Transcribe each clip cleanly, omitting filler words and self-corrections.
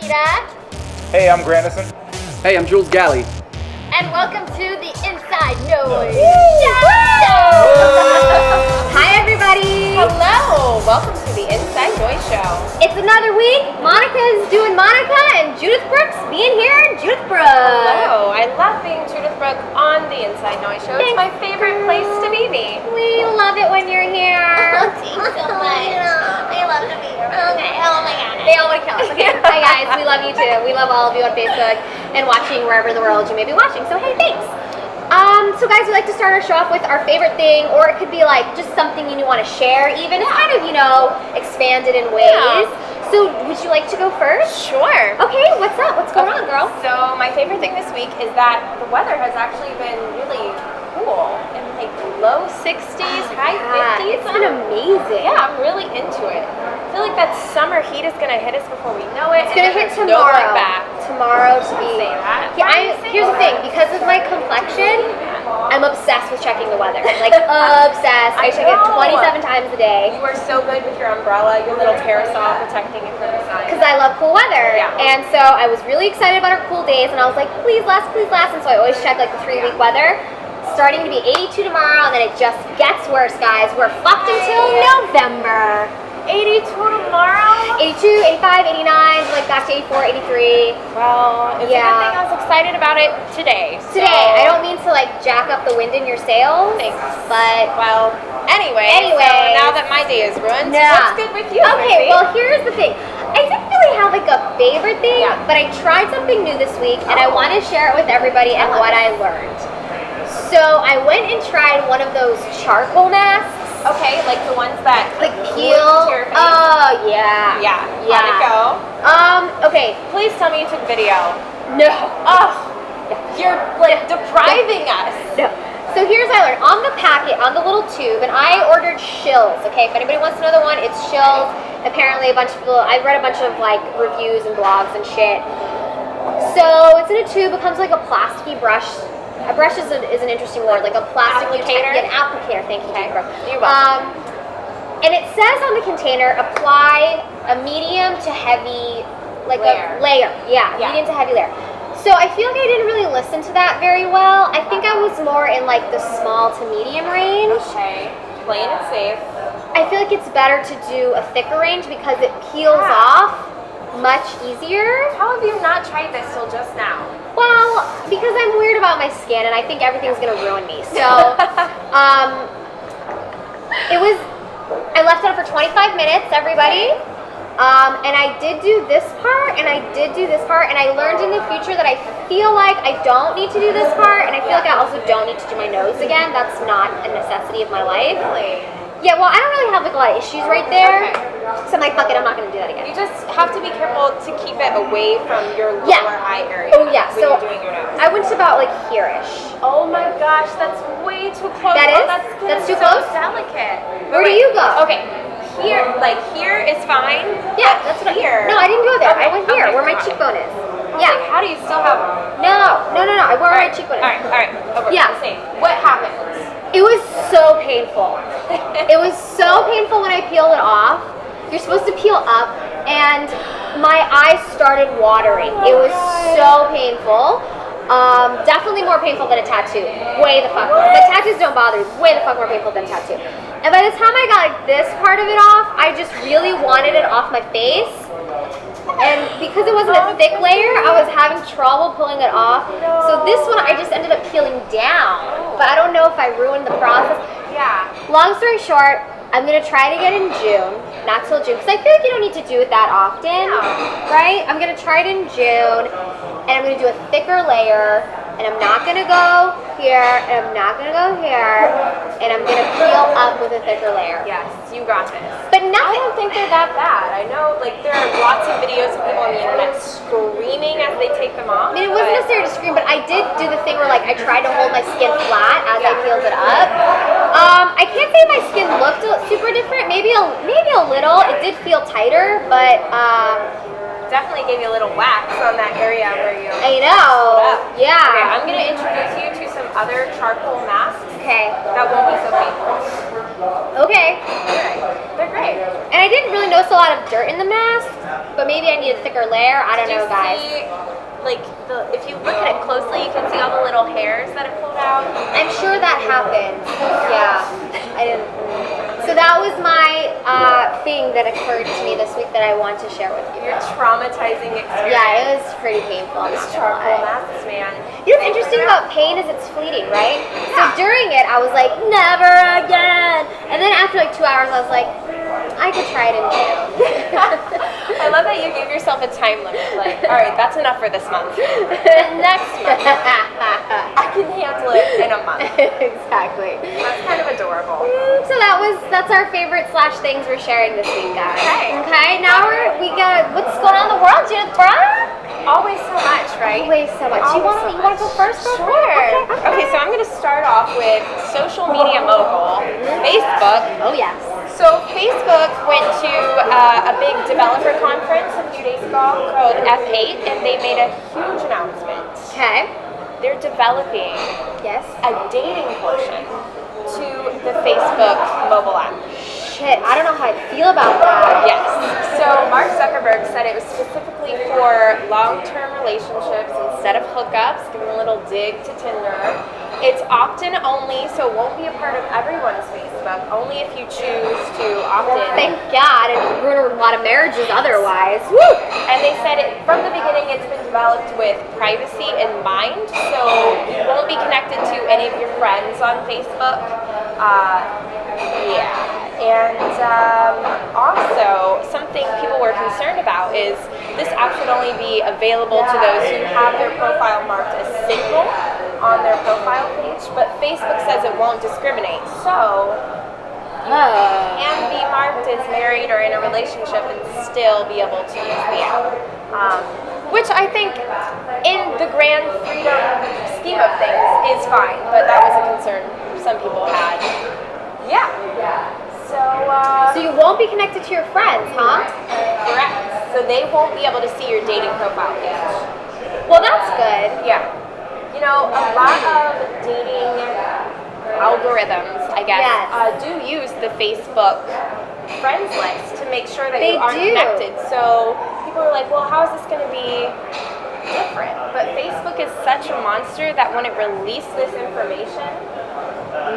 Vinita. Hey, I'm Granison. Hey, I'm Jules Galli. And welcome to the Inside Noise Show! Hi, everybody. Hello, welcome to the Inside Noise Show. It's another week. Monica's doing Monica, and Judyth Brooke's being here. Judyth Brooke. Hello, I love being Judyth Brooke on the Inside Noise Show. It's my favorite place to be me. We love it when you're here. Thanks so much. I love to be here. Okay. Oh my God. They all want to kill us. Okay. Hi guys. We love you too. We love all of you on Facebook and watching wherever in the world you may be watching. So hey, thanks. So guys, we like to start our show off with our favorite thing, or it could be like just something you want to share. Even it's kind of expanded in ways. Yeah. So would you like to go first? Sure. Okay. What's up? What's going on, girl? So my favorite thing this week is that the weather has actually been really cool in like low 60s, high 50s. It's been amazing. Yeah, I'm really into it. I feel like that summer heat is gonna hit us before we know it. It's gonna hit no tomorrow. going back. Tomorrow to be. Say that. Yeah, here's the thing. Because of my complexion, I'm obsessed with checking the weather. Like obsessed. I check it 27 times a day. You are so good with your umbrella, your little parasol protecting you from the sun. Because I love cool weather. Yeah. And so I was really excited about our cool days, and I was like, please last, please last. And so I always check like the 3-week weather. Starting to be 82 tomorrow, and then it just gets worse, guys. We're fucked until November. 82 tomorrow? 82, 85, 89, like back to 84, 83. Well, it's a good thing I was excited about it today. Today, I don't mean to like jack up the wind in your sails, but well, anyway. So now that my day is ruined, what's good with you? Okay, well here's the thing. I didn't really have like a favorite thing, but I tried something new this week, and I want to share it with everybody and what I learned. So I went and tried one of those charcoal masks. Okay, like the ones that like peel. To your face. Oh yeah. Yeah. How'd it go? Okay. Please tell me you took video. No. Oh, you're like depriving us. No. So here's what I learned. On the packet, on the little tube, and I ordered shills, okay? If anybody wants to know the one, it's shills. Apparently a bunch of people, I've read a bunch of like reviews and blogs and shit. So it's in a tube, it comes like a plasticky brush. A brush is an interesting word, like a plastic applicator. An applicator, thank you, Judyth. You're welcome. And it says on the container, apply a medium to heavy, like a layer. Yeah, medium to heavy layer. So I feel like I didn't really listen to that very well. I think I was more in like the small to medium range. Okay, playing it safe. I feel like it's better to do a thicker range because it peels off much easier. How have you not tried this till just now? Well, because I'm weird about my skin and I think everything's gonna ruin me. So, I left it on for 25 minutes, everybody. And I did do this part, and I did do this part, and I learned in the future that I feel like I don't need to do this part, and I feel like I also don't need to do my nose again. That's not a necessity of my life. Really? Yeah, well, I don't really have like a lot of issues right there. So I'm like, fuck it, I'm not gonna do that again. You just have to be careful to keep it away from your lower eye area. Oh yeah, when so you're doing your nose. I went to about like here-ish. Oh my gosh, that's way too close. That is? That's too so close? delicate. Where do you go? Okay, here is fine. Yeah, that's what here. No, I didn't go there. Okay, I went here, where my got it. cheekbone is. Yeah. Like, how do you still have? No. Where my cheekbone is. All right. Over. Yeah. What happened? It was so painful. It was so painful when I peeled it off. You're supposed to peel up, and my eyes started watering. It was so painful. Definitely more painful than a tattoo. Way the fuck more. But tattoos don't bother me. Way the fuck more painful than a tattoo. And by the time I got like this part of it off, I just really wanted it off my face. And because it wasn't a thick layer, I was having trouble pulling it off. So this one I just ended up peeling down. But I don't know if I ruined the process. Yeah. Long story short, I'm going to try it again in June. Not till June, because I feel like you don't need to do it that often. Right? I'm going to try it in June. And I'm going to do a thicker layer. And I'm not going to go here. And I'm not going to go here. And I'm going to peel up with a thicker layer. Yes, you got this. But I don't think they're that bad. I know, like, there are lots of videos of people on the internet screaming as they take them off. I mean, it wasn't necessary to scream, but I did do the thing where, like, I tried to hold my skin flat as I peeled it up. I can't say my skin looked super different. Maybe a little. It did feel tighter, but definitely gave you a little wax on that area where you. I know. Yeah. Okay, I'm gonna introduce you to some other charcoal masks. Okay. That won't be so painful. Okay. They're great. And I didn't really notice a lot of dirt in the mask, but maybe I need a thicker layer. I don't know, guys. See, like, if you look at it closely, you can see all the little hairs that have pulled out. I'm sure that happened. Yeah. I didn't. So that was my thing that occurred to me this week that I want to share with you. Your traumatizing experience. Yeah, it was pretty painful. These charcoal masks, man. You know what's interesting about pain is it's fleeting, right? So during it, I was like, never again. And then after like 2 hours, I was like, I could try it in June. I love that you gave yourself a time limit. Like, all right, that's enough for this month. And next month, I can handle it in a month. Exactly. That's kind of adorable. So that's our favorite / things we're sharing this week, guys. Okay. Okay. Now we got what's going on in the world, Judyth Brooke? Always so much, right? Always so much. You want to go first? Sure. Okay, so I'm going to start off with social media mogul, Facebook. Oh yes. So Facebook went to a big developer conference a few days ago called F8, and they made a huge announcement. Okay. They're developing Yes. a dating portion to the Facebook mobile app. Shit, I don't know how I feel about that. Yes. So Mark Zuckerberg said it was specifically for long-term relationships instead of hookups, giving a little dig to Tinder. It's opt-in only, so it won't be a part of everyone's Facebook, only if you choose to opt in. Thank God, it ruined a lot of marriages otherwise. Woo! And they said from the beginning it's been developed with privacy in mind, so you won't be connected to any of your friends on Facebook. And also, something people were concerned about is this app should only be available to those who have their profile marked as single on their profile page, but Facebook says it won't discriminate. So can be marked as married or in a relationship and still be able to use the app. Which I think in the grand freedom scheme of things is fine, but that was a concern some people had. Yeah. So you won't be connected to your friends, huh? Correct. So they won't be able to see your dating profile page. Well, that's good. Yeah. You know, a lot of dating algorithms, I guess, do use the Facebook friends list to make sure that you aren't connected. So people are like, well, how is this going to be different? But Facebook is such a monster that when it released this information,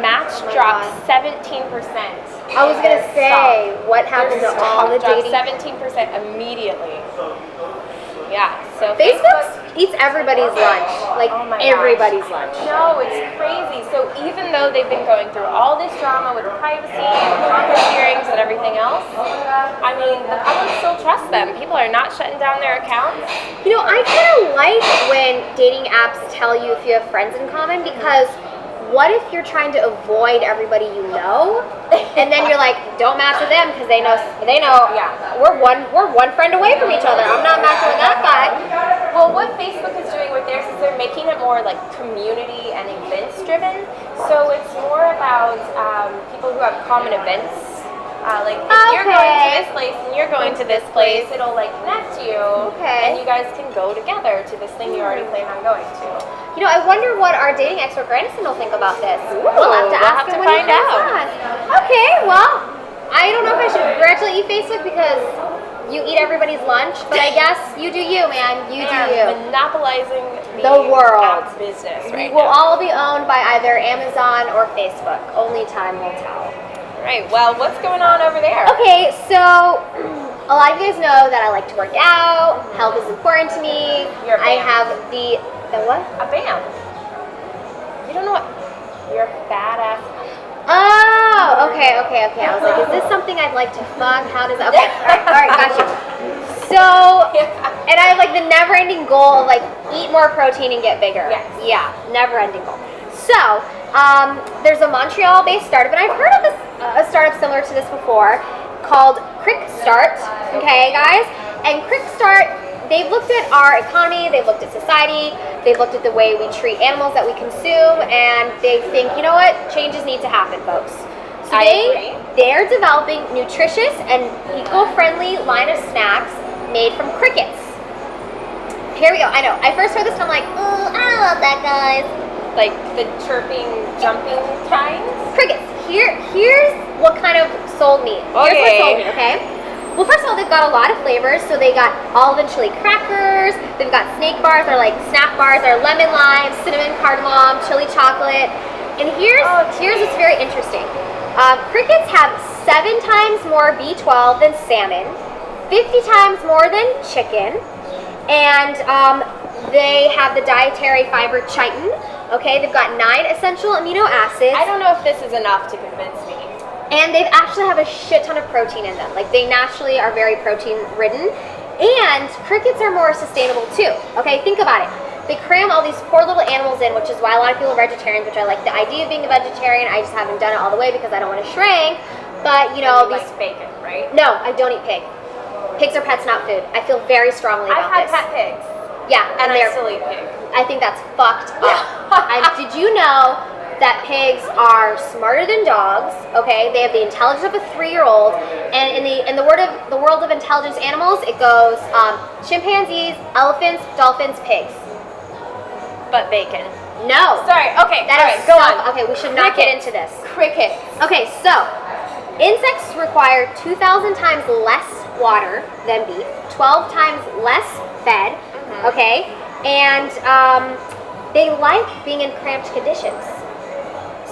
match dropped 17%. I was going to say, what happened to all the dating? 17% immediately. Yeah, so Facebook eats everybody's lunch. Like, everybody's lunch. No, it's crazy. So even though they've been going through all this drama with privacy and Congress hearings and everything else, I mean, the public still trusts them. People are not shutting down their accounts. You know, I kind of like when dating apps tell you if you have friends in common, because what if you're trying to avoid everybody you know, and then you're like, don't match with them because they know, we're one friend away from each other. I'm not matching with that guy. Well, what Facebook is doing with theirs is they're making it more like community and events driven. So it's more about people who have common events. Like if you're going to this place and you're going to this place, it'll like connect you, and you guys can go together to this thing you already plan on going to. You know, I wonder what our dating expert Granison will think about this. We'll have to ask him when he comes on. Okay, well, I don't know if I should congratulate you, Facebook, because you eat everybody's lunch, but I guess you do you, man. You do you. Monopolizing the world. App business right will now. all be owned by either Amazon or Facebook. Only time will tell. Right, well, what's going on over there? Okay, so a lot of you guys know that I like to work out. Health is important to me. I have the what? A band. You don't know what? You're a badass. Oh, okay. I was like, is this something I'd like to fuck? How does that? Okay, all right, got you. So, and I have like the never-ending goal of like eat more protein and get bigger. Yes. Yeah, never-ending goal. So, there's a Montreal-based startup, and I've heard of a startup similar to this before, called Quick Start. Okay, guys, and Quick Start, they've looked at our economy, they've looked at society, they've looked at the way we treat animals that we consume, and they think, you know what, changes need to happen, folks. So they're developing nutritious and eco-friendly line of snacks made from crickets. Here we go. I know. I first heard this and I'm like, oh, I don't love that, guys. Like the chirping, jumping kinds? Crickets. Here's what kind of sold me. Here's what sold me, okay? Well, first of all, they've got a lot of flavors. So they got olive and chili crackers. They've got snake bars, or like snack bars, or lemon lime, cinnamon, cardamom, chili chocolate. And here's what's very interesting. Crickets have 7 times more B12 than salmon, 50 times more than chicken, and they have the dietary fiber chitin. Okay, they've got 9 essential amino acids. I don't know if this is enough to convince me. And they actually have a shit ton of protein in them. Like, they naturally are very protein ridden. And crickets are more sustainable too. Okay, think about it. They cram all these poor little animals in, which is why a lot of people are vegetarians, which I like the idea of being a vegetarian. I just haven't done it all the way because I don't want to shrink. But, you know, like bacon, right? No, I don't eat pig. Pigs are pets, not food. I feel very strongly about this. I've had pet pigs. Yeah, and I still eat pig. I think that's fucked up. Did you know that pigs are smarter than dogs? Okay, they have the intelligence of a 3-year-old, and in the world of intelligence animals, it goes chimpanzees, elephants, dolphins, pigs. But bacon. No. Sorry. Okay. Go on. Okay, we should not get into this. Crickets. Okay, so insects require 2,000 times less water than beef, 12 times less fed. Okay, and they like being in cramped conditions.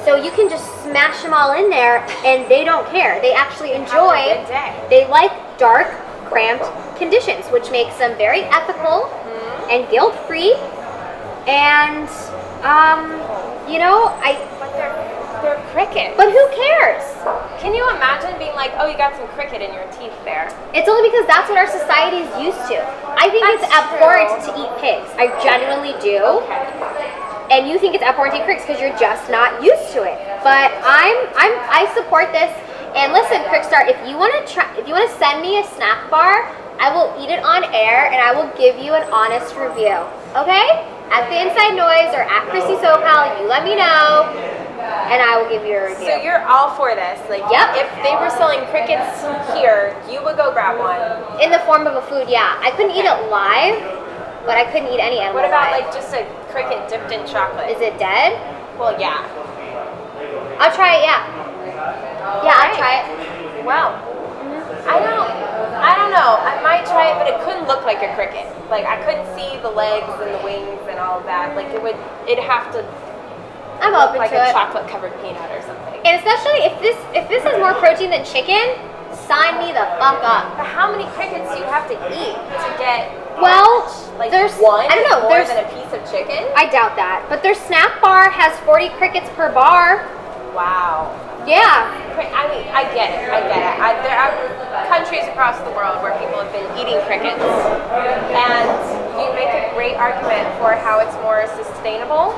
So you can just smash them all in there, and they don't care. They actually enjoy. Have a good day. They like dark, cramped conditions, which makes them very ethical and guilt-free. And you know, But they're crickets. But who cares? Can you imagine being like, oh, you got some cricket in your teeth there? It's only because that's what our society is used to. I think it's abhorrent to eat pigs. I genuinely do. Okay. And you think it's abhorrent to eat crickets because you're just not used to it. But I support this. And listen, Crickstar, if you want to send me a snack bar, I will eat it on air and I will give you an honest review. Okay? At the Inside Noise or at Chrissy SoCal, you let me know, and I will give you a review. So you're all for this? Like, yep. If they were selling crickets here, you would go grab one. In the form of a food, yeah. I couldn't eat it live, but I couldn't eat any animal. What about live. like just a cricket dipped in chocolate? Is it dead? Well, yeah. I'll try it. Yeah. Yeah, I'll try it. Wow. I don't know. I might try it, but it couldn't look like a cricket. Like, I couldn't see the legs and the wings and all of that. Like, it'd have to I'm look open like to a it. chocolate covered peanut or something. And especially if this has more protein than chicken, sign me the fuck up. But how many crickets do you have to eat to get? Well, like there's one. I don't know. More There's than a piece of chicken. I doubt that. But their snack bar has 40 crickets per bar. Wow. Yeah. I mean, I get it. There are countries across the world where people have been eating crickets, and you make a great argument for how it's more sustainable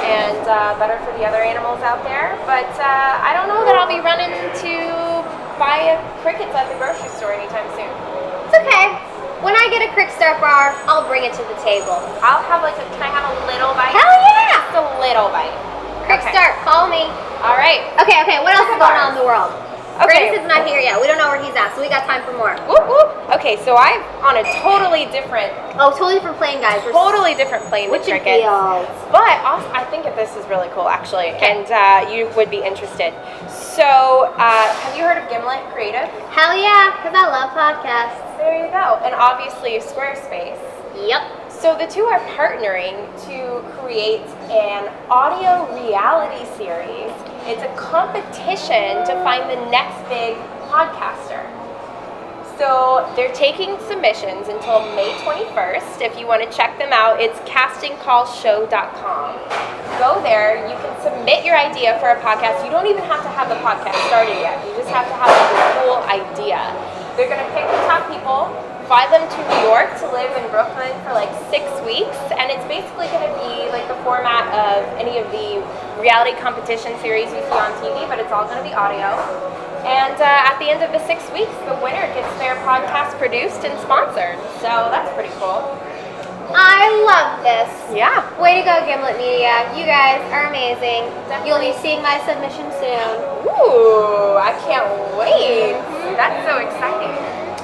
and better for the other animals out there. But I don't know that I'll be running to buy crickets at the grocery store anytime soon. It's okay. When I get a Crickstar bar, I'll bring it to the table. I'll have can I have a little bite? Hell yeah! Just a little bite. Crickstar, follow me. All right. Okay. What else is going on in the world? Okay. Granison's not here yet. We don't know where he's at, so we got time for more. Whoop whoop. Okay, so I'm on a totally different Plane, guys. We're totally different plane than switching crickets. fields. But also, I think that this is really cool, actually, and you would be interested. So, have you heard of Gimlet Creative? Hell yeah, because I love podcasts. There you go. And obviously Squarespace. Yep. So the two are partnering to create an audio reality series. It's a competition to find the next big podcaster. So they're taking submissions until May 21st. If you want to check them out, it's castingcallshow.com. Go there. You can submit your idea for a podcast. You don't even have to have the podcast started yet. You just have to have a cool idea. They're going to pick the top people, fly them to New York to live in Brooklyn for like 6 weeks, and it's basically going to be like the format of any of the reality competition series you see on TV, but it's all going to be audio. And at the end of the 6 weeks, the winner gets their podcast produced and sponsored. So that's pretty cool. I love this. Yeah. Way to go, Gimlet Media. You guys are amazing. Definitely. You'll be seeing my submission soon. Ooh, I can't wait. That's so exciting.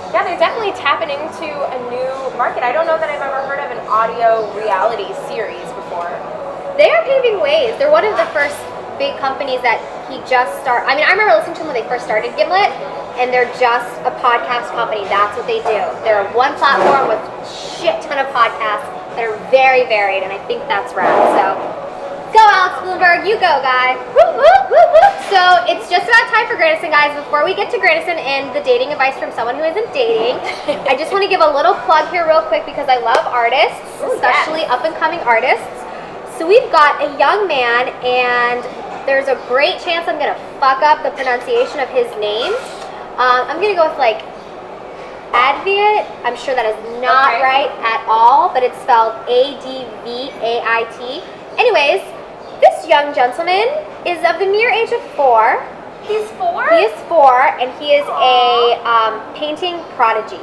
Yeah, they're definitely tapping into a new market. I don't know that I've ever heard of an audio reality series before. They are paving ways. They're one of the first big companies that he just started. I mean, I remember listening to them when they first started Gimlet, and they're just a podcast company. That's what they do. They're one platform with shit ton of podcasts that are very varied, and I think that's rad. So, go Alex Bloomberg, you go, guy. Woo, woo, woo, woo. So it's just about time for Granison, guys. Before we get to Granison and the dating advice from someone who isn't dating, I just want to give a little plug here real quick because I love artists, especially up-and-coming artists. So we've got a young man, and there's a great chance I'm going to fuck up the pronunciation of his name. I'm going to go with like Adviat. I'm sure that is not right at all, but it's spelled Advait. Anyways, this young gentleman is of the mere age of 4. He's 4? He is 4, and he is a painting prodigy.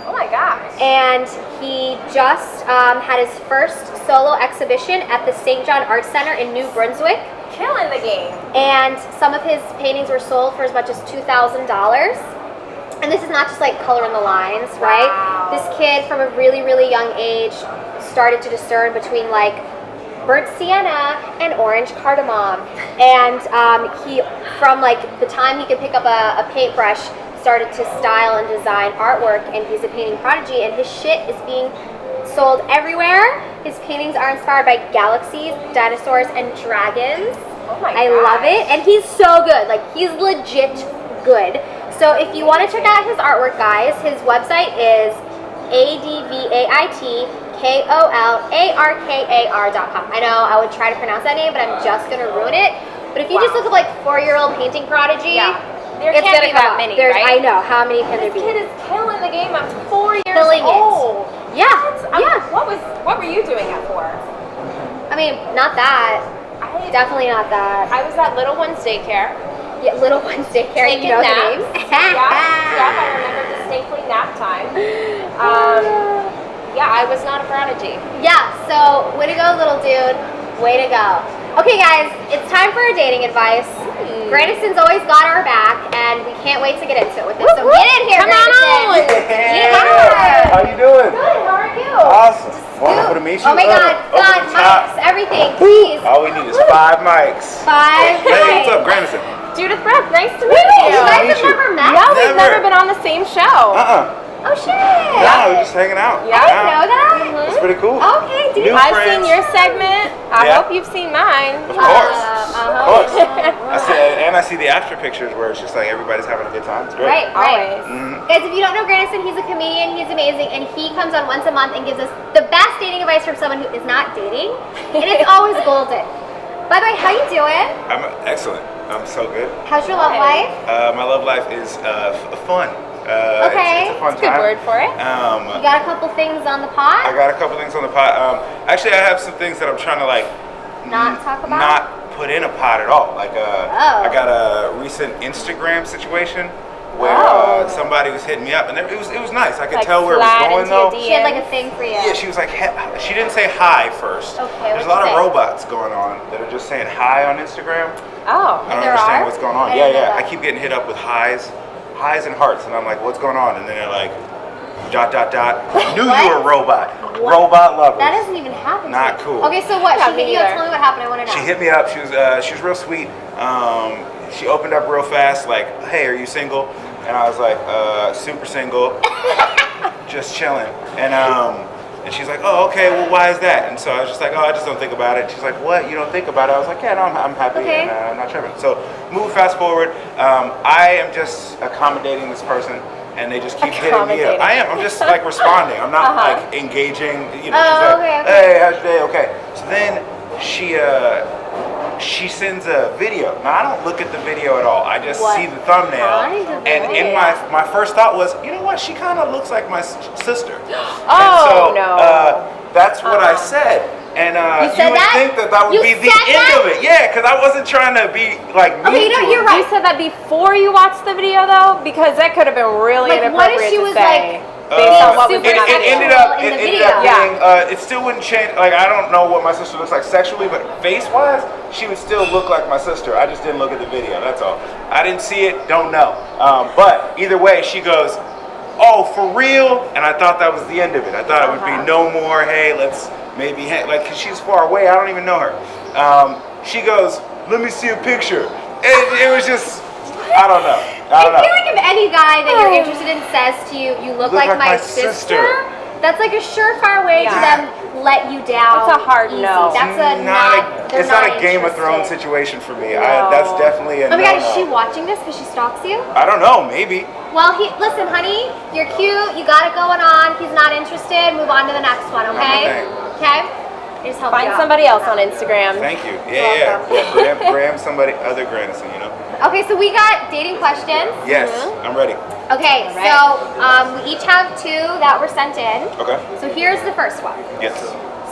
Oh my gosh. And he just had his first solo exhibition at the St. John Arts Center in New Brunswick. Killing the game. And some of his paintings were sold for as much as $2,000. And this is not just like color in the lines, right? Wow. This kid from a really, really young age started to discern between like burnt sienna and orange cardamom. And he, from like the time he could pick up a paintbrush, started to style and design artwork, and he's a painting prodigy, and his shit is being sold everywhere. His paintings are inspired by galaxies, dinosaurs, and dragons. Oh my I love it. And he's so good. Like, he's legit good. So if you want to check out his artwork, guys, his website is advaitkOlarkar.com. I know I would try to pronounce that name, but I'm just going to ruin it. But if you just look up like 4-year-old painting prodigy, there it's can't gonna be come that up. many, There's, right? I know. How many can there This be? kid is killing the game at 4 years Killing it. old. Yeah. Yeah. What were you doing at 4? I mean, not that. Definitely not that. I was at Little One's daycare. Yeah, Little One's daycare. Taking You know naps. the names. Yeah, I remember distinctly nap time. Yeah, I was not a prodigy. Yeah, so way to go, little dude. Way to go. Okay, guys, it's time for our dating advice. Granison's always got our back, and we can't wait to get into it with this. So get in here, Come on Granison. Hey, Yeah. how you doing? Good, how are you? Awesome. Wonderful to meet you. Oh my God, Over God, the top. mics, everything, please. All we need is 5 mics. 5 Hey, what's up, Granison? Judyth Brooke, nice to meet Wait, you. you guys Meet have you. never met? No, we've Never. never been on the same show. Oh shit. No, we're just hanging out. I didn't know that. It's pretty cool. Okay, dude. New I've friends. seen your segment. I Yeah. hope you've seen mine. Of course. Of course. I see the after pictures where it's just like everybody's having a good time. It's great. Right, right. Always. Guys, if you don't know Granison, he's a comedian, he's amazing, and he comes on once a month and gives us the best dating advice from someone who is not dating, and it's always golden. By the way, how you doing? I'm excellent. I'm so good. How's your love life? My love life is fun. Okay. It's a fun That's a good time. word for it. You got a couple things on the pot? I got a couple things on the pot. Actually, I have some things that I'm trying to like Not talk about? not put in a pot at all. Like Oh. I got a recent Instagram situation where somebody was hitting me up, and it was nice. I could Like tell where it was slide going into your though. She had like a thing for you. Yeah, she was like, she didn't say hi first. Okay, There's a what'd lot she of say? robots going on that are just saying hi on Instagram. Oh. I don't There understand are? what's going on. I Yeah, didn't know yeah. that. I keep getting hit up with highs and hearts, and I'm like, what's going on? And then they're like, ... Knew you were a robot. Robot lovers. That doesn't even happen. Not to me. cool. Okay, so what? Yeah, She me hit you up. either. Tell me what happened. I want to know. She hit me up. She was real sweet. She opened up real fast, like, hey, are you single? And I was like, super single, just chilling. And she's like, oh, okay, well, why is that? And so I was just like, oh, I just don't think about it. She's like, what? You don't think about it? I was like, yeah, no, I'm happy, Okay. and I'm not tripping. So move fast forward. I am just accommodating this person, and they just keep hitting me up. Accommodating. I am. I'm just like responding. I'm not like engaging. You know, she's Oh, like, okay. hey, how's your day? Okay. So then she sends a video. Now I don't look at the video at all. I just What see the thumbnail. kind of And in video? my first thought was, you know what? She kind of looks like my sister. Oh, and so, no. that's what I said. And You you said would that? think that would You be the said end that? of it. Yeah, because I wasn't trying to be like mean Okay, you know, to you're her. right. You said that before you watched the video, though, because that could have been really Like, what if inappropriate she to was, say like, based on what was super in that It video. ended up. in It the ended video. up being. It still wouldn't change. Like I don't know what my sister looks like sexually, but face-wise, she would still look like my sister. I just didn't look at the video. That's all. I didn't see it. Don't know. But either way, she goes, "Oh, for real?" And I thought that was the end of it. I thought it would be no more. Hey, let's maybe like, cause she's far away. I don't even know her. She goes, "Let me see a picture," and it was just, I don't know. I feel like if any guy that you're interested in says to you, "You look like my sister," that's like a surefire way to them let you down. That's a hard easy. no. That's it's not a Game of Thrones situation for me. That's definitely a Oh my God, is no-no. she watching this because she stalks you? I don't know, maybe. Well, listen, honey, you're cute. You got it going on. He's not interested. Move on to the next one, okay? Okay? I just helped you Find out. somebody else on Instagram. Thank you. Yeah. Graham somebody, other Granison, you know? Okay, so we got dating questions. Yes, I'm ready. Okay, All right. so we each have 2 that were sent in. Okay. So here's the first one. Yes.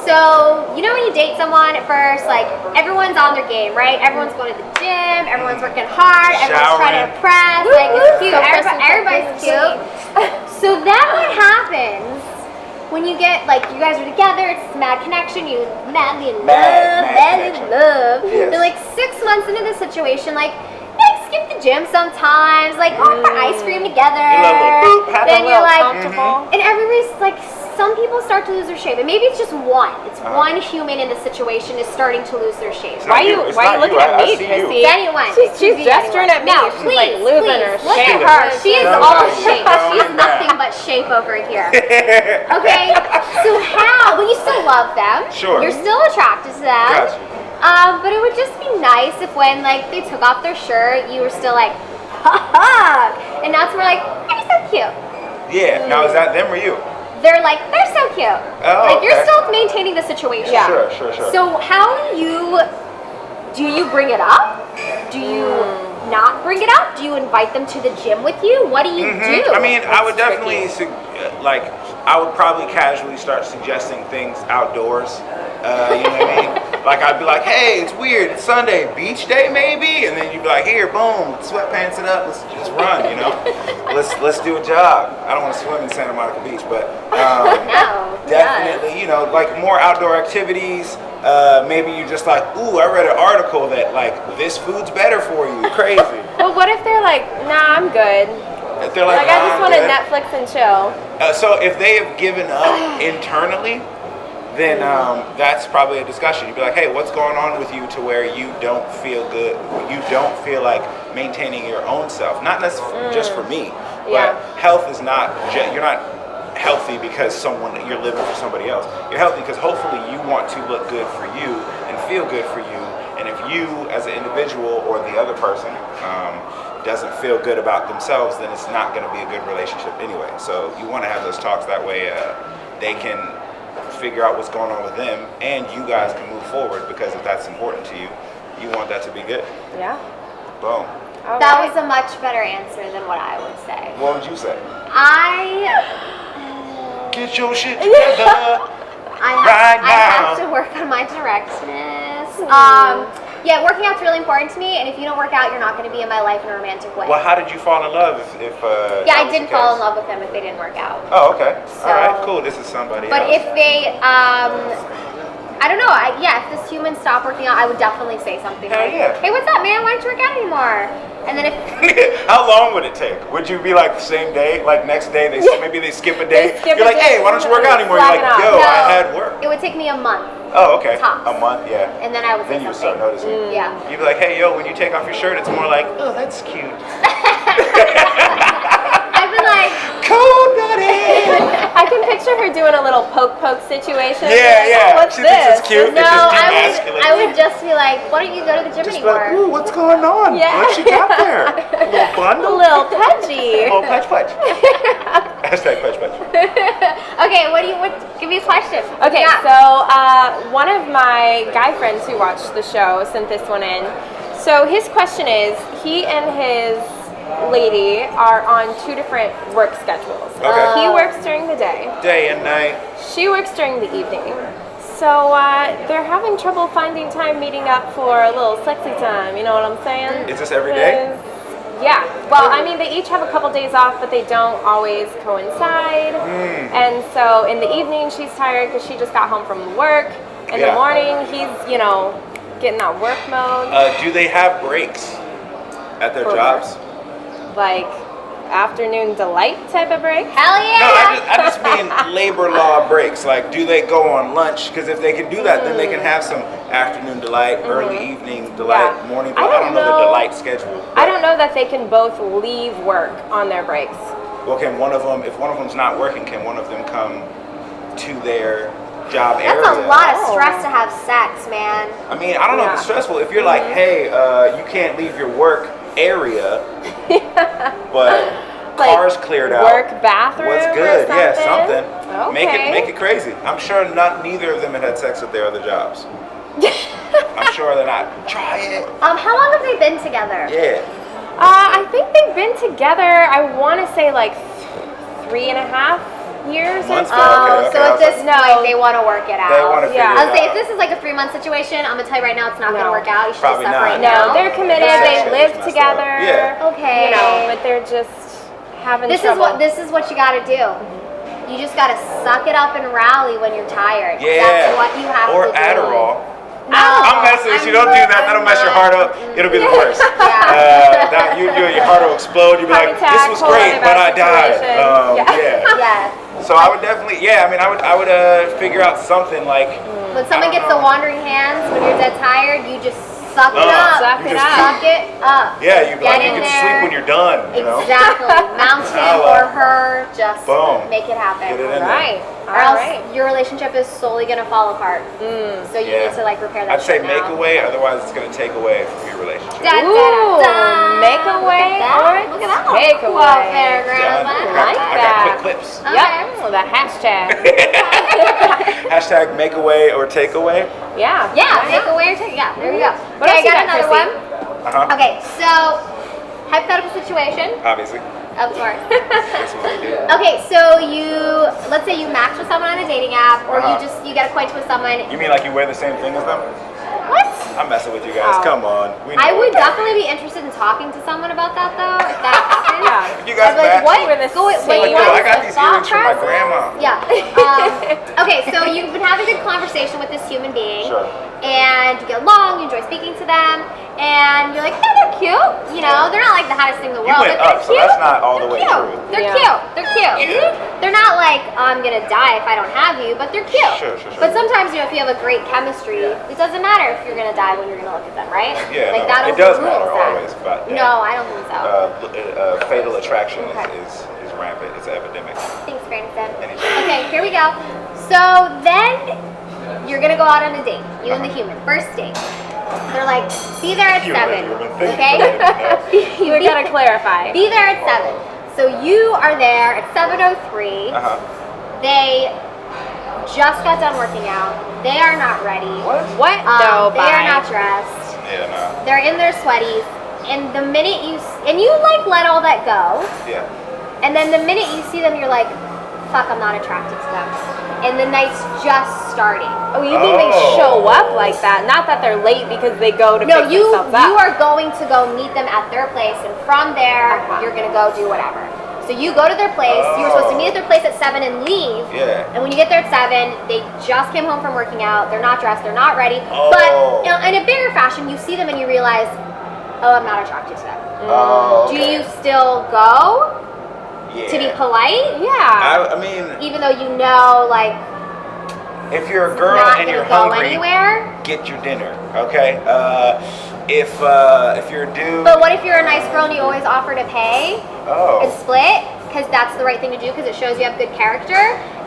So, you know when you date someone at first, like, everyone's on their game, right? Everyone's going to the gym, everyone's working hard, everyone's trying to impress, like, it's cute, everybody's cute. So then what happens when you get, like, you guys are together, it's this mad connection, you madly in love. Yes. Then, like, 6 months into the situation, like skip the gym sometimes, like, go for ice cream together. Then you're like, and everybody's like, some people start to lose their shape, and maybe it's just one. It's one human in the situation is starting to lose their shape. Why are you looking at me, Chrissy? Anyone. She's gesturing at me. No, She's please, like losing her look shape. at her. She is all shape. Don't She's do nothing but shape over here. Okay, so how? But you still love them. Sure. You're still attracted to them. Gotcha. But it would just be nice if when, like, they took off their shirt, you were still like, ha, and that's where, like, you're so cute. Yeah. Now, is that them or you? They're like, they're so cute. Oh, like, you're okay. still maintaining the situation. Yeah. Sure. So how do you bring it up? Do you not bring it up? Do you invite them to the gym with you? What do you do? I mean, I would definitely, I would probably casually start suggesting things outdoors. You know what I mean? Like, I'd be like, hey, it's weird, it's Sunday, beach day maybe? And then you'd be like, here, boom, sweatpants it up, let's just run, you know? Let's do a jog. I don't want to swim in Santa Monica Beach, but definitely, you know, like more outdoor activities. Maybe you just like, ooh, I read an article that, like, this food's better for you. Crazy. But what if they're like, nah, I'm good. If they're like, I just "Nah, I'm want to good." Netflix and chill. So if they have given up internally, then that's probably a discussion. You'd be like, hey, what's going on with you to where you don't feel good? You don't feel like maintaining your own self. Not necessarily just for me, but health is not, you're not healthy because you're living for somebody else. You're healthy because hopefully you want to look good for you and feel good for you. And if you as an individual or the other person doesn't feel good about themselves, then it's not going to be a good relationship anyway. So you want to have those talks, that way they can figure out what's going on with them and you guys can move forward, because if that's important to you, you want that to be good. Yeah. Boom. That was a much better answer than what I would say. What would you say? Get your shit together. I have to work on my directness. Yeah, working out's really important to me, and if you don't work out, you're not going to be in my life in a romantic way. Well, how did you fall in love if yeah, I didn't fall in love with them if they didn't work out. Oh, okay. So, all right, cool. This is somebody But else. if they, I don't know, if this human stopped working out, I would definitely say something Hell like, yeah. hey, what's up, man? Why don't you work out anymore? And then if... How long would it take? Would you be like the same day, like next day, maybe they skip a day? Skip You're a like, day. hey, why don't you work out anymore? You're like, yo, No, I had work. It would take me a month. Oh, okay. Tops. A month, yeah. And then I would say Then you would something. start noticing. Yeah. You'd be like, hey, yo, when you take off your shirt, it's more like, oh, that's cute. I'd be like... Cold-blooded. I can picture her doing a little poke situation. Yeah. Like, oh, what's She this? thinks it's cute. No, It's just I would just be like, why don't you go to the gym Just be like, anymore? ooh, what's going on? Yeah. What you got there? A little A bundle? little pudgy. Oh, pudge. Hashtag pudge. Okay, give me a question. Okay, Yeah. so one of my guy friends who watched the show sent this one in. So his question is, he and his lady are on 2 different work schedules. Okay. He works during the day. Day and night. She works during the evening. So they're having trouble finding time meeting up for a little sexy time, you know what I'm saying? Is this every day? Yeah. Well, I mean, they each have a couple days off, but they don't always coincide. And so in the evening, she's tired because she just got home from work. In the morning, he's, getting that work mode. Do they have breaks at their jobs? Like, afternoon delight type of break? Hell yeah! No, I just mean labor law breaks. Like, do they go on lunch? Because if they can do that, then they can have some afternoon delight, early evening delight, morning delight. I don't know the delight schedule. I don't know that they can both leave work on their breaks. Well, can one of them, if one of them's not working, can one of them come to their job area? That's a lot of stress to have sex, man. I mean, I don't know if it's stressful. If you're like, hey, you can't leave your work area, but cars cleared out. Work bathroom. What's good? Or Yeah, something. something. Okay. Make it crazy. I'm sure neither of them had sex at their other jobs. I'm sure they're not. Try it. How long have they been together? Yeah. I think they've been together, I want to say like 3.5 years or Months? so. Okay, So at this point, they want to work it out. They want to figure Yeah. it I was out. say, if this is like a 3-month situation, I'm gonna tell you right now, it's not gonna No. work out. You should Probably just separate not. now. No, they're committed. Yeah. They live Messed up. together. Yeah. Okay. You know, but they're just having This trouble. is what you gotta do. You just gotta suck it up and rally when you're tired. Yeah. That's what you have or to do. Adderall. No, I'm messing with you. Don't do that. That'll mess your heart up. It'll be the worst. Yeah. Your heart will explode. You'll be Heart like, attack, this was whole great, other but I bad died. situation. Yeah. Yeah. So I would definitely, I would figure out something like. When someone I don't gets the know. wandering hands, when you're dead tired, you just suck it up. Suck You it just- up. Suck it up. Yeah, you Get can in there. sleep when you're done. You know? Exactly. Mount him Now, or her. Just boom. make it happen. Get it in there. Right. Or else Alright. your relationship is slowly gonna fall apart. So you Yeah. need to like repair that. I'd say shit make now. away, otherwise it's gonna take away from your relationship. Da, da, Ooh, da, da. make away Look at or that. Look at that. take Quote away. there, Done. Grandma. like I got that. quick clips. Okay. Yep, the hashtag. Hashtag make away or take away. Yeah. Yeah, make away or take. Yeah, there you go. What Okay, I else you got got, another Chrissy? one. Okay, so hypothetical situation. Obviously. Of course. That's what we do. Okay, so let's say you match with someone on a dating app, or Uh-huh. you get acquainted with someone. You mean like you wear the same thing as them? What? I'm messing with you guys. Oh. Come on. We know I would what that definitely be interested in talking to someone about that, though. If that happens. Yeah. means. You guys I'd be match? like, what? We're the Go with, same. wait, Like, what yo, I is got the these thought earrings from my process? grandma. Yeah. Okay, so you've been having a good conversation with this human being, Sure. and you get along, you enjoy speaking to them, and you're like, yeah, they're cute. You know, they're not like the hottest thing in the You world, went but they're up, so cute. that's not all the way They're cute. true. They're Yeah. cute. They're cute. Yeah. They're not like, I'm gonna die if I don't have you, but they're cute. Sure. But sometimes, you know, if you have a great chemistry, it doesn't matter if you're gonna die when you're gonna look at them, right? Yeah, like no, that it does overrules matter that. always, but yeah. No, I don't think so. Fatal attraction Okay. is rampant. It's an epidemic. Thanks, Granison. Anytime. Okay, here we go. So then you're gonna go out on a date, you and the human, first date. They're like, be there at Human, 7, human, thank okay? you. We gotta clarify. Be there at 7. So you are there at 7:03. Uh-huh. They just got done working out. They are not ready. What? No, They are bye. not dressed. Yeah, no. They're in their sweaties. And the minute you like let all that go. Yeah. And then the minute you see them, you're like, fuck, I'm not attracted to them. And the night's just starting. Oh, you mean they Oh. show up like that? Not that they're late because they go to No, fix you themselves up. are going to go meet them at their place, and from there, you're going to go do whatever. So you go to their place. You were supposed to meet at their place at 7 and leave. Yeah. And when you get there at 7, they just came home from working out. They're not dressed. They're not ready. Oh. But you know, in a bigger fashion, you see them and you realize, oh, I'm not attracted to them. Oh, Do okay. you still go Yeah. to be polite? Yeah. I mean, Even though you know, like, if you're a it's girl not and going you're to go hungry, anywhere. get your dinner, okay? If you're a dude, But what if you're a nice girl and you always offer to pay and oh, split? Because that's the right thing to do because it shows you have good character.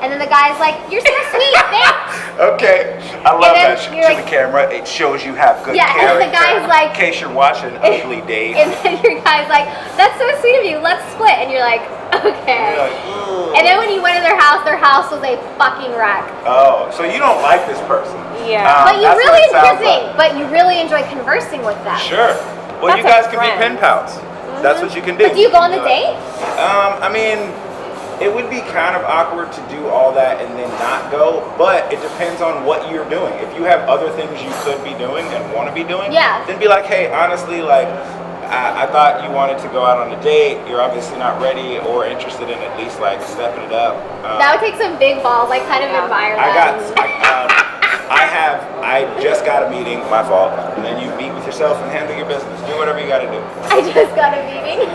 And then the guy's like, you're so sweet, thanks. okay, I love then that you're to like- the camera. It shows you have good Yeah, and character. then the guy's like- in case you're watching Ugly Dave, And then your guy's like, that's so sweet of you, let's split. And you're like, okay. you're like, ooh. And then when you went to their house was a fucking wreck. Oh, so you don't like this person? Yeah. But you that's what really it sounds enjoy, like. but you really enjoy conversing with them. Sure. Well, That's you guys a can be friend. pen pals. That's what you can do. But do you go on the Like- date? I mean, it would be kind of awkward to do all that and then not go, but it depends on what you're doing. If you have other things you could be doing and want to be doing, Yeah. then be like, hey, honestly, like, I thought you wanted to go out on a date. You're obviously not ready or interested in at least like stepping it up. That would take some big balls. I kind of Yeah. admire I that. just got a meeting, my fault, and then you meet with yourself and handle your business. Do whatever you got to do. I just got a meeting.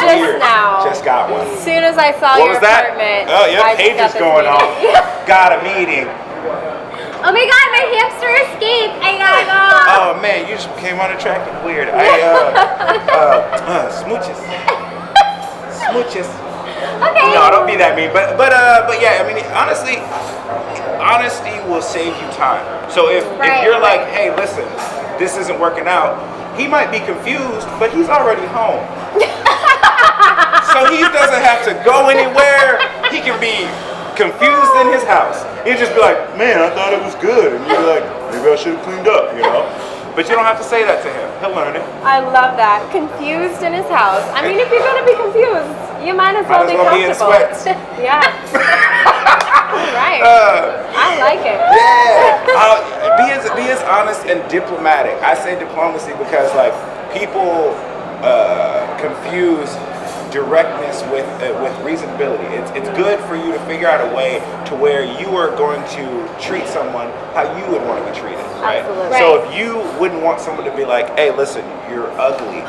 Weird. now. Just got one. As soon as I saw What your was that? apartment, Oh, yeah, I just pages got this going off. meeting. Got a meeting. Oh my god, my hamster escaped. I gotta go. Oh man, you just became unattractive. Weird. Smooches. Smooches. Okay. No, don't be that mean. But yeah, I mean, honestly, honesty will save you time. So if you're like, hey, listen, this isn't working out, he might be confused, but he's already home. So he doesn't have to go anywhere. He can be confused in his house. He'd just be like, man, I thought it was good. And you'd be like, maybe I should have cleaned up, you know? But you don't have to say that to him. He'll learn it. I love that. Confused in his house. I mean, if you're going to be confused, you might as well be comfortable. Be in sweats. Yeah. Right. I like it. Yeah. Be as honest and diplomatic. I say diplomacy because like people confuse directness with reasonability. It's good for you to figure out a way to where you are going to treat someone how you would want to be treated, right? Absolutely. So if you wouldn't want someone to be like, hey, listen, you're ugly,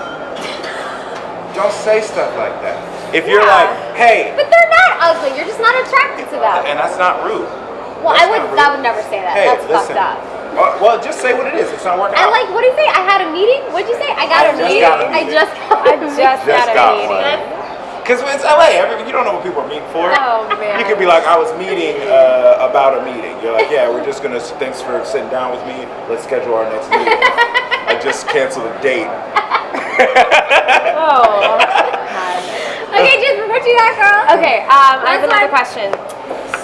don't say stuff like that. If you're like, hey, But they're not ugly. You're just not attracted to them. and that's not rude. Well, That's I would never say that. Hey, That's listen. fucked up. Well, just say what it is. It's not working I out. like, what do you say? I had a meeting? What'd you say? I got a meeting. I just got a got meeting. one. Because it's LA, you don't know what people are meeting for. Oh, man. You could be like, I was meeting about a meeting. You're like, yeah, we're just gonna, thanks for sitting down with me. Let's schedule our next meeting. I just canceled a date. Oh. Okay, just what you got, girl? Okay, I have another question.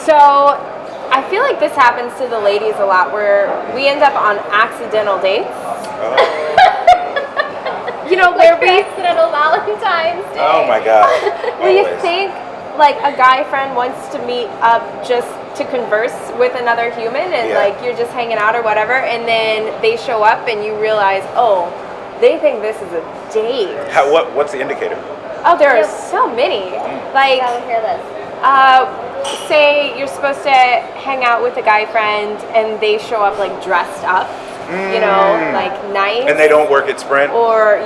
So, I feel like this happens to the ladies a lot where we end up on accidental dates. You know, where we... Accidental Valentine's Day. Oh my God. Well, you Always. think like a guy friend wants to meet up just to converse with another human and like you're just hanging out or whatever, and then they show up and you realize, oh, they think this is a date. What's the indicator? Oh, there are so many. Like, I will hear this. say you're supposed to hang out with a guy friend and they show up like dressed up, you know, like nice. And they don't work at Sprint? Or,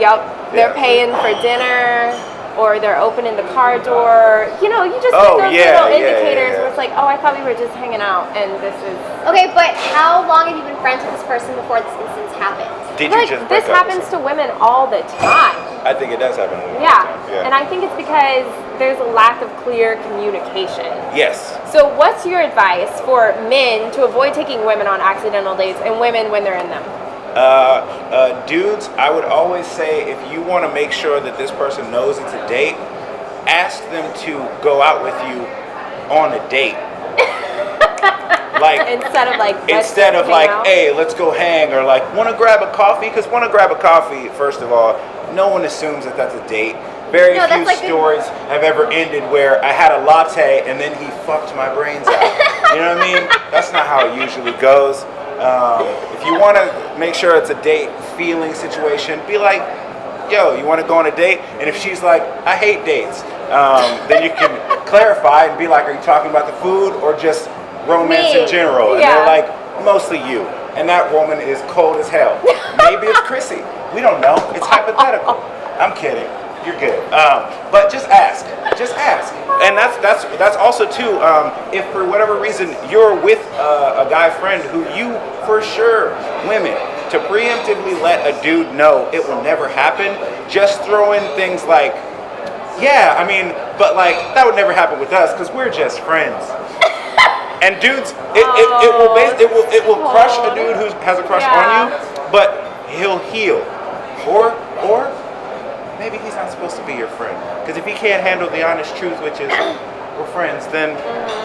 they're paying for dinner, or they're opening the car door. You know, you just get those little indicators where it's like, oh, I thought we were just hanging out, and this is... Okay, but how long have you been friends with this person before this instance happened? Did you just break this up happens to women all the time. I think it does happen to women. Yeah. All the time. And I think it's because there's a lack of clear communication. Yes. So what's your advice for men to avoid taking women on accidental dates and women when they're in them? Dudes, I would always say if you want to make sure that this person knows it's a date, ask them to go out with you on a date. Like instead of like, hey, let's go hang, or like, want to grab a coffee? Because want to grab a coffee, first of all, no one assumes that that's a date. Very few stories have ever ended where I had a latte and then he fucked my brains out. You know what I mean? That's not how it usually goes. If you want to make sure it's a date feeling situation, be like, yo, you want to go on a date? And if she's like, I hate dates, then you can clarify and be like, are you talking about the food or just romance in general? And they're like, mostly you. And that woman is cold as hell. Maybe it's Chrissy. We don't know. It's hypothetical. I'm kidding. You're good. But just ask. Just ask. And that's also too, if for whatever reason you're with a guy friend who you, for sure, women, to preemptively let a dude know it will never happen, just throw in things like, yeah, I mean, but like, that would never happen with us because we're just friends. And dudes, it will crush a dude who has a crush on you, but he'll heal. Or maybe he's not supposed to be your friend. Because if he can't handle the honest truth, which is we're friends, then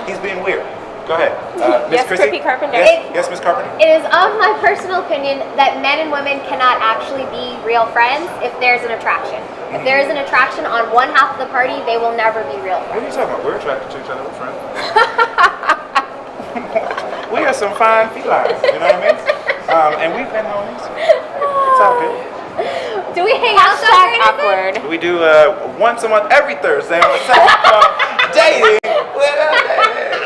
he's being weird. Go ahead. Miss Chrissy? Carpenter. Yes, Miss Carpenter? It is of my personal opinion that men and women cannot actually be real friends if there's an attraction. If there is an attraction on one half of the party, they will never be real What are friends. you talking about? We're attracted to each other. We're friends. We are some fine felines, you know what I mean? And we've been homies. It's all good. Do we hang out Hashtag awkward. We do once a month, every Thursday on the segment called Dating with a Lady.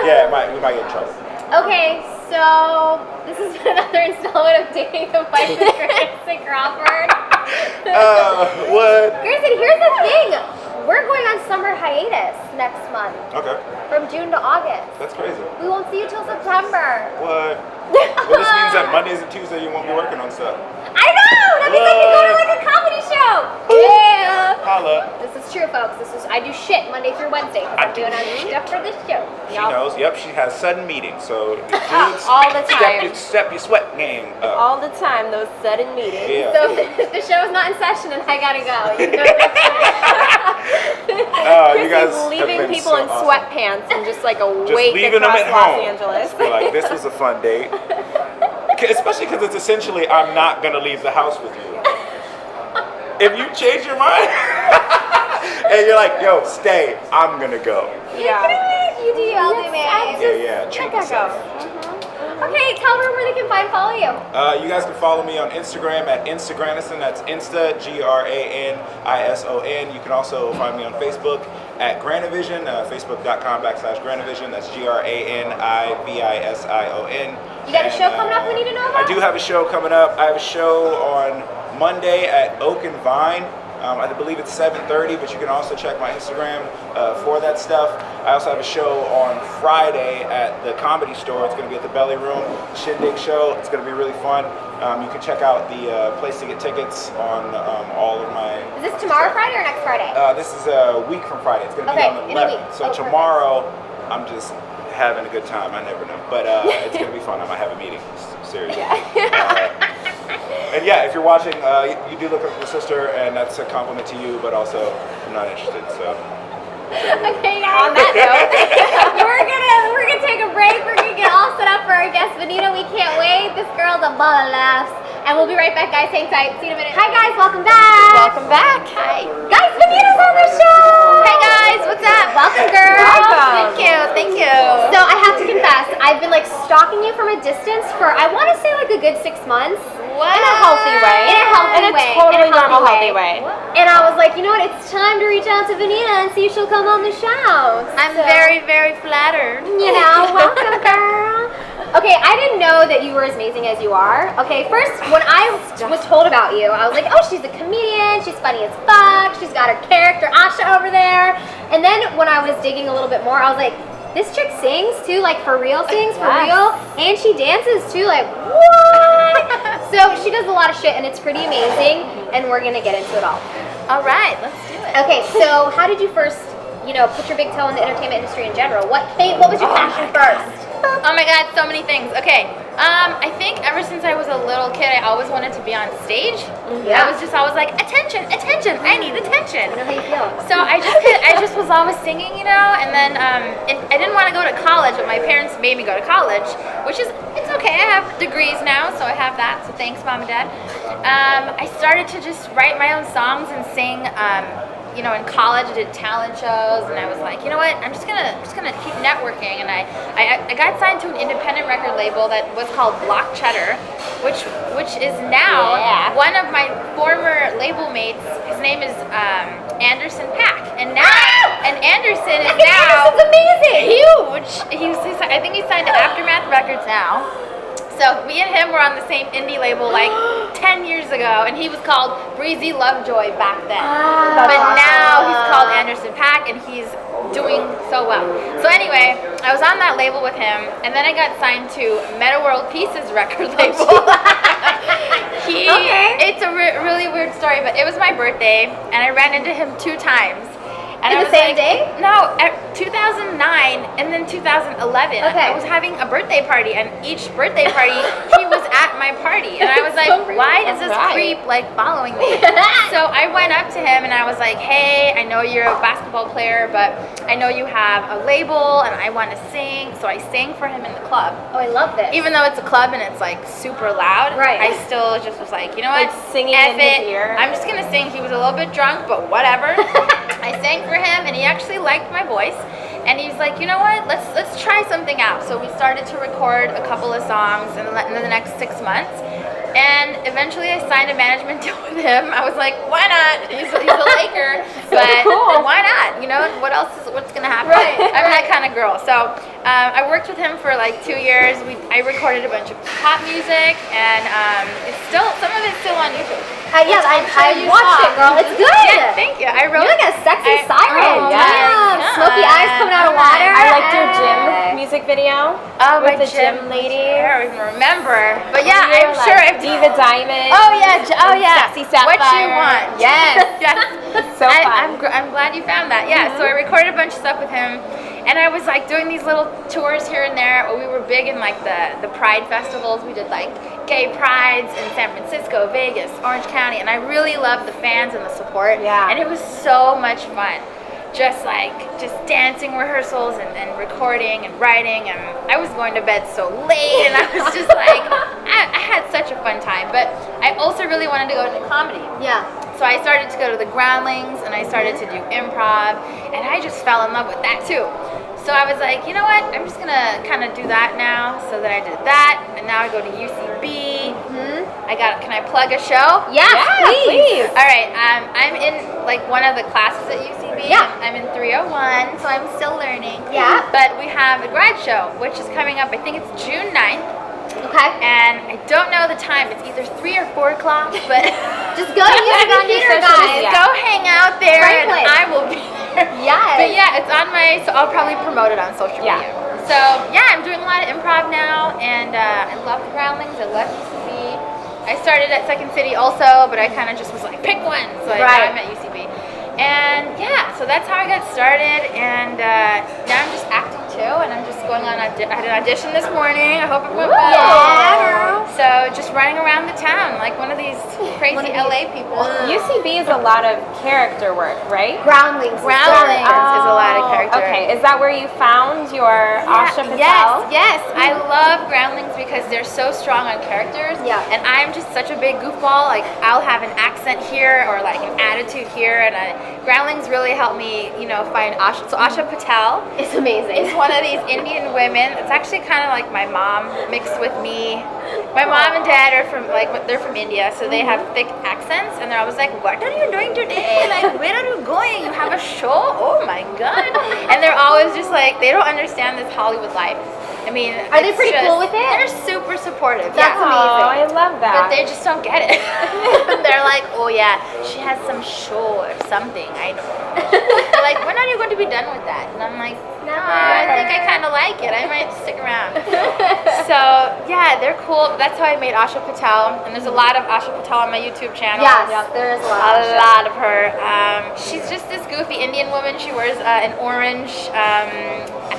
Yeah, we might get in trouble. Okay, so this has been another installment of Dating the Fight with Granison Crawford. What? Grayson, here's the thing. We're going on summer hiatus next month. Okay. From June to August. That's crazy. We won't see you till September. What? Well, this means that Mondays and Tuesdays you won't be working on stuff. I know! That means I can go to like a comedy show! Yeah! Holla. This is true, folks. I do shit Monday through Wednesday because I'm doing other stuff for this show. She knows. Yep, she has sudden meetings. So, all the time. Step your sweat game up. All the time, those sudden meetings. Yeah. So the show's not in session and I gotta go. You know you guys Chrissy's leaving have been people so in awesome. sweatpants and just like a Just wake leaving them across at Los home. Angeles. We're like, this was a fun date. Especially because it's essentially, I'm not gonna leave the house with you. If you change your mind and you're like, yo, stay, I'm gonna go. Yeah. You do your ultimate. Yeah, treat Let that yourself. Okay, tell them where they can follow you. You guys can follow me on Instagram at Instagranison. That's Insta, Granison. You can also find me on Facebook at Granavision, facebook.com/Granavision. That's Granivision. You got a show coming up we need to know about? I do have a show coming up. I have a show on Monday at Oak and Vine. I believe it's 7:30, but you can also check my Instagram for that stuff. I also have a show on Friday at the Comedy Store. It's going to be at the Belly Room, Shindig Show. It's going to be really fun. You can check out the place to get tickets on all of my... Is this tomorrow Friday or next Friday? This is a week from Friday. It's going to be on the 11th. So tomorrow, I'm just having a good time. I never know. But it's going to be fun. I might have a meeting. Seriously. And yeah, if you're watching, you do look up your sister, and that's a compliment to you, but also I'm not interested, so. Okay, guys. On that note, we're gonna take a break. We're gonna get all set up for our guest, Vinita. We can't wait. This girl's a ball of laughs. And we'll be right back, guys. Hang tight. See you in a minute. Hi, guys. Welcome back. Welcome back. Hi. Guys, Vinita's on the show. Hey guys, what's up? Welcome, girl. Welcome. Thank you. So I have to confess, I've been like stalking you from a distance for, I want to say like a good 6 months. What? In a healthy way. In a healthy way. Totally In a normal, healthy way. And I was like, you know what? It's time to reach out to Vinita and see if she'll come on the show. I'm very, very flattered. You know, welcome, girl. Okay, I didn't know that you were as amazing as you are. Okay, first, when I was told about you, I was like, oh, she's a comedian, she's funny as fuck, she's got her character Asha over there. And then when I was digging a little bit more, I was like, this chick sings too, like for real sings, for real, and she dances too, like what? So she does a lot of shit and it's pretty amazing, and we're gonna get into it all. All right, let's do it. Okay, so how did you first, put your big toe in the entertainment industry in general? What was your passion first? Oh my god, so many things. Okay, I think ever since I was a little kid, I always wanted to be on stage. Yeah. I was always like, attention, I need attention. I know how you feel. So I just was always singing, and then I didn't want to go to college, but my parents made me go to college, which is, it's okay. I have degrees now, so I have that, so thanks, Mom and Dad. I started to just write my own songs and sing. In college I did talent shows, and I was like, you know what, I'm just gonna keep networking, and I got signed to an independent record label that was called Block Cheddar, which is now one of my former label mates. His name is Anderson Paak, and Anderson is now amazing. huge. I think he's signed to Aftermath Records now. So me and him were on the same indie label like 10 years ago, and he was called Breezy Lovejoy back then. But now he's called Anderson Paak, and he's doing so well. So anyway, I was on that label with him, and then I got signed to Meta World Peace's record label. It's a really weird story, but it was my birthday, and I ran into him 2 times. In the same day? No, 2009 and then 2011. Okay. I was having a birthday party, and each birthday party he was at my party, and I was like, why is this creep like following me? So I went up to him and I was like, hey, I know you're a basketball player, but I know you have a label and I want to sing. So I sang for him in the club. Oh, I love this. Even though it's a club and it's like super loud, right? I still just was like, you know what? Like singing in his ear. I'm just gonna sing. He was a little bit drunk, but whatever. I sang for him, and he actually liked my voice, and he's like, you know what, let's try something out. So we started to record a couple of songs in the next 6 months, And eventually I signed a management deal with him. I was like, why not? He's a Laker, but why not? You know, what's gonna happen? Right, I'm that kind of girl. So I worked with him for like 2 years. I recorded a bunch of pop music, and it's still, some of it's still on YouTube. Yeah, I watched it, girl. It's good. Yeah, thank you. I wrote. You're like a sexy siren. Oh, yeah. yeah. Smoky eyes coming out of water. I liked your gym music video. Oh, with my the gym lady. I don't even remember. But yeah, You I'm were sure like I've. Diva Diamond. Oh yeah, Sexy Sapphire. What you want? Yes. Yes. So fun. I'm glad you found that. Yeah. So I recorded a bunch of stuff with him, and I was like doing these little tours here and there. We were big in like the Pride festivals. We did like gay prides in San Francisco, Vegas, Orange County, and I really loved the fans and the support. Yeah. And it was so much fun. Just dancing rehearsals and recording and writing, and I was going to bed so late, and I was just like, I had such a fun time. But I also really wanted to go into comedy. Yeah. So I started to go to the Groundlings, and I started to do improv, and I just fell in love with that too. So I was like, you know what? I'm just gonna kind of do that now. So then I did that, and now I go to UCB. Can I plug a show? Yes, please. All right. I'm in like one of the classes at UCB. Yeah. I'm in 301, so I'm still learning. Yeah. But we have a grad show, which is coming up. I think it's June 9th. Okay. And I don't know the time. It's either 3 or 4 o'clock, but Just go to UCB Theater, guys. go hang out there, and Franklin. I will be there. Yes. But yeah, it's on so I'll probably promote it on social Yeah. media. So yeah, I'm doing a lot of improv now, and I love the Groundlings. I love UCB. I started at Second City also, but I kind of just was like, pick one. So Right. I'm at UCB. And yeah, so that's how I got started, and now I'm just acting too, and I'm just going on, I had an audition this morning, I hope it went well. Yeah. So just running around the town like one of these crazy LA people. UCB is a lot of character work, right? Groundlings. Groundlings is a lot of character. Okay, is that where you found your Asha Patel? Yes. I love Groundlings because they're so strong on characters. Yeah. And I'm just such a big goofball. Like I'll have an accent here or like an attitude here, and Groundlings really helped me, find Asha. So Asha Patel It's amazing. is one of these Indian women. It's actually kind of like my mom mixed with me. My mom and dad are they're from India, so they have thick accents, and they're always like, what are you doing today? Like, where are you going? You have a show? Oh my God. And they're always just like, they don't understand this Hollywood life. I mean, Are they pretty cool with it? They're super supportive. That's yeah. amazing. Oh, I love that. But they just don't get it. They're like, oh yeah, she has some show or something. I don't know. They're like, when are you going to be done with that? And I'm like, no, I think I kind of like it. I might stick around. So yeah, they're cool. That's how I made Asha Patel. And there's a lot of Asha Patel on my YouTube channel. Yes, there is a lot. A lot of her. She's just this goofy Indian woman. She wears an orange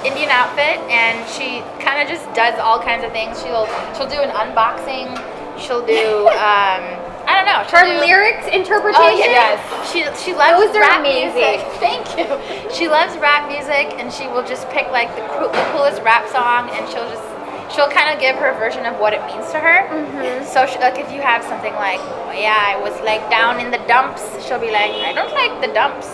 Indian outfit, and she kind of just does all kinds of things. She'll do an unboxing. She'll do I don't know. Her lyrics interpretation. Oh yes. She loves Those are rap amazing. music. Thank you. She loves rap music, and she will just pick like the coolest rap song, and she'll kind of give her version of what it means to her. So like if you have something like, oh yeah, I was like down in the dumps, she'll be like, I don't like the dumps.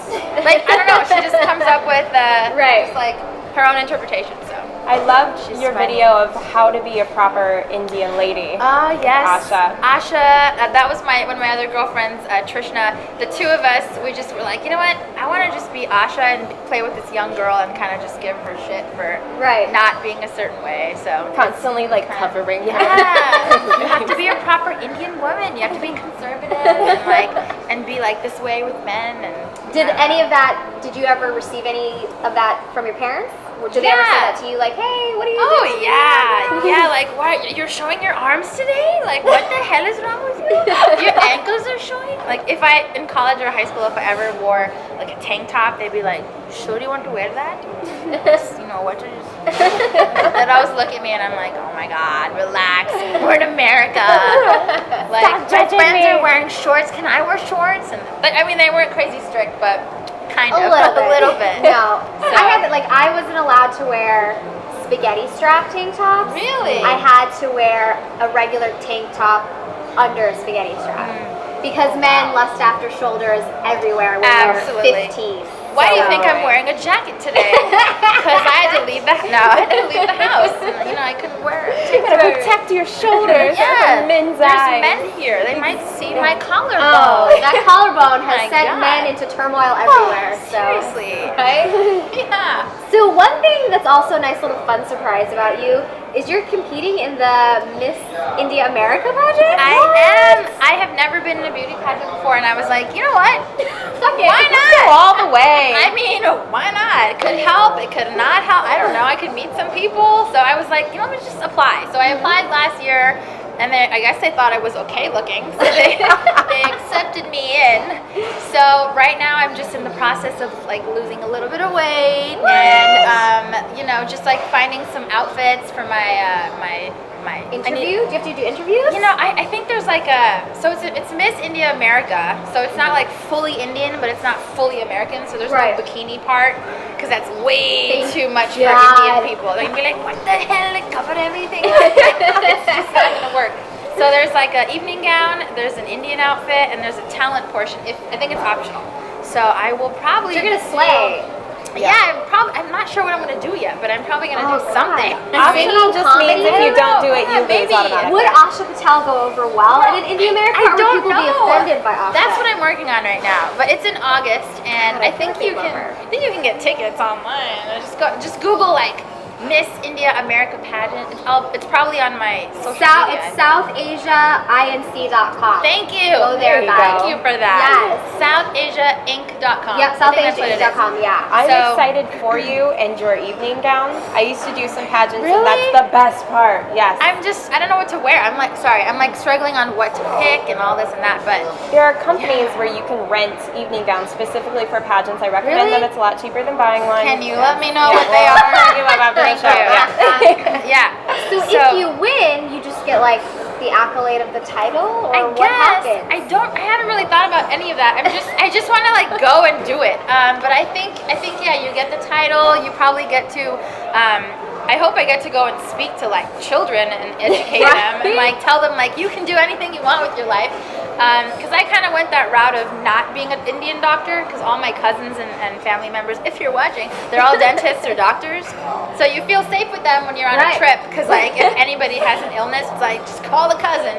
Like I don't know. She just comes up with just like her own interpretation. So I loved She's your funny. video of how to be a proper Indian lady. Oh yes, Asha. That was one of my other girlfriends, Trishna. The two of us, we just were like, you know what? I want to just be Asha and play with this young girl and kind of just give her shit for not being a certain way. So Constantly like covering her. yeah, you have to be a proper Indian woman. You have to be conservative and be like this way with men. And Did you ever receive any of that from your parents? Or did they ever say that to you? Like, hey, what are you doing? Oh yeah, like what? You're showing your arms today? Like what the hell is wrong with you? Your ankles are showing? Like if in college or high school, if I ever wore like a tank top, they'd be like, sure do you want to wear that? What to just... They'd always look at me and I'm like, oh my God, relax. We're in America. Like my friends are wearing shorts. Can I wear shorts? And I mean, they weren't crazy strict, but kind of. A little bit. No. So. I wasn't allowed to wear spaghetti strap tank tops. Really? I had to wear a regular tank top under a spaghetti strap. Because men lust after shoulders everywhere when they're 15. Why do you think I'm wearing a jacket today? Because I had to leave the house. And, I couldn't wear it. You gotta protect to your shoulders. Yeah, men's there's eyes. men here. They might see my collarbone. Oh, that collarbone has My sent God. men into turmoil everywhere. So. Seriously. Right? Yeah. So one thing that's also a nice little fun surprise about you is you're competing in the Miss India America pageant? I am. I have never been in a beauty pageant before, and I was like, you know what? Fuck it. Why Let's not? go all the way. I mean, why not? It could help. It could not help. I don't know. I could meet some people. So I was like, you know, let me just apply. So I applied last year, and I guess they thought I was okay looking, so they accepted me in. So right now I'm just in the process of like losing a little bit of weight, and you know, just like finding some outfits for my Interview? Do you have to do interviews? You know, I think there's like it's Miss India America, so it's not like fully Indian, but it's not fully American, so there's Right. no bikini part, because that's way Thank too much for God. Indian people. They're gonna be like, what the hell, it covered everything. It's just not gonna work. So there's like an evening gown, there's an Indian outfit, and there's a talent portion. I think it's optional. So I will probably You're gonna slay. Yeah, I'm not sure what I'm gonna do yet, but I'm probably gonna Oh, do God. something. Optional just means if you don't do it, you lose maybe. automatically. Would Asha Patel go over well in an India America, I or would don't people be know. offended by Asha? That's what I'm working on right now. But it's in August, and Oh, I think I you love can. her. I think you can get tickets online. Just Google like Miss India America pageant. It's probably on my social media. It's SouthAsiaINC.com. Thank you. Go there, There you guys. go. Thank you for that. Yes. SouthAsiaInc.com. Yep, I think that's what it is. SouthAsiaInc.com, yeah. I'm So- excited for you and your evening gown. I used to do some pageants, Really? and that's the best part. Yes. I don't know what to wear. I'm like struggling on what to pick and all this and that, but There are companies where you can rent evening gowns specifically for pageants. I recommend Really? them. It's a lot cheaper than buying one. can you let me know Yeah, what they we'll are? hook you up after the Thank show. you. Yeah. Yeah. So if you win, you just get like the accolade of the title, or I what guess happens? I haven't really thought about any of that. I just want to like go and do it. But I think yeah, you get the title. You probably get to. I hope I get to go and speak to like children and educate them and like tell them like you can do anything you want with your life. Because I kind of went that route of not being an Indian doctor, because all my cousins and family members, if you're watching, they're all dentists or doctors. So you feel safe with them when you're on Right. a trip, because like if anybody has an illness, it's like just call the cousin.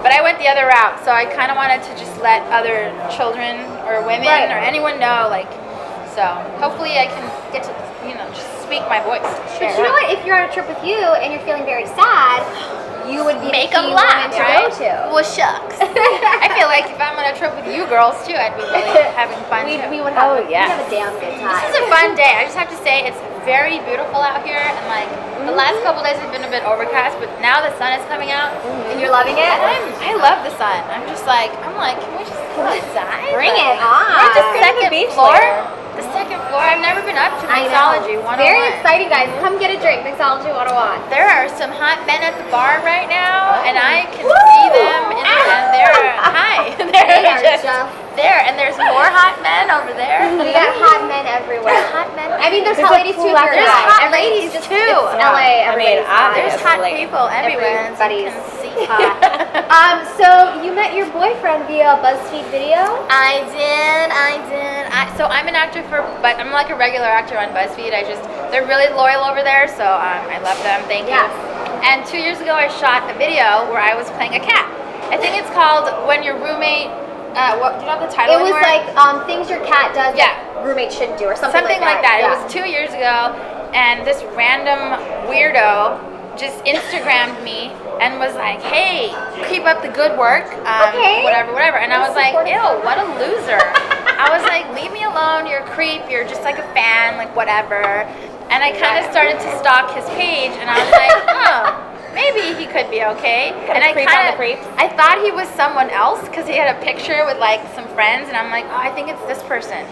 But I went the other route, so I kind of wanted to just let other children or women Right. or anyone know, like, so hopefully I can get to, just speak my voice. But you know what? If you're on a trip with you and you're feeling very sad, you would be Make the them key laugh, woman to right? go to. Well, shucks. I feel like if I'm on a trip with you girls too, I'd be really having fun too. We would have, Oh, yes. we'd have a damn good time. This is a fun day. I just have to say it's very beautiful out here, and like the last couple days have been a bit overcast, but now the sun is coming out. And you're loving it? And I love the sun. I'm like, can we just go outside? Bring it We're on. at the Go to the second beach floor. later. The second floor. I've never been up to I Mixology know. 101. Very exciting, guys. Come get a drink. Mixology 101. There are some hot men at the bar right now, and I can see them, and they're hi. They are just just- there, and there's more hot men over there. We got hot men everywhere. There's hot men. I mean, there's There's hot a ladies too. pool If you're There's guys. hot Everybody's ladies just, too. It's Yeah. LA. I mean, Everybody's hot. There's hot Obviously. people everywhere. Everybody's You can see hot. So you met your boyfriend via a BuzzFeed video? I did. So I'm an actor but I'm like a regular actor on BuzzFeed. They're really loyal over there, so I love them. Thank you. Yes. And 2 years ago, I shot a video where I was playing a cat. I think it's called When Your Roommate. What do you know the title? It was anymore? like things your cat does Yeah. that roommates shouldn't do, or something like that. Yeah. It was 2 years ago, and this random weirdo just Instagrammed me and was like, "Hey, keep up the good work." Okay. Whatever. And I was like, supportive. "Ew, what a loser." I was like, "Leave me alone. You're a creep. You're just like a fan, like whatever." And I kind of started to stalk his page, and I was like, "Oh, maybe he could be okay." And I creep on kind the creeps. I thought he was someone else because he had a picture with like some friends, and I'm like, "Oh, I think it's this person."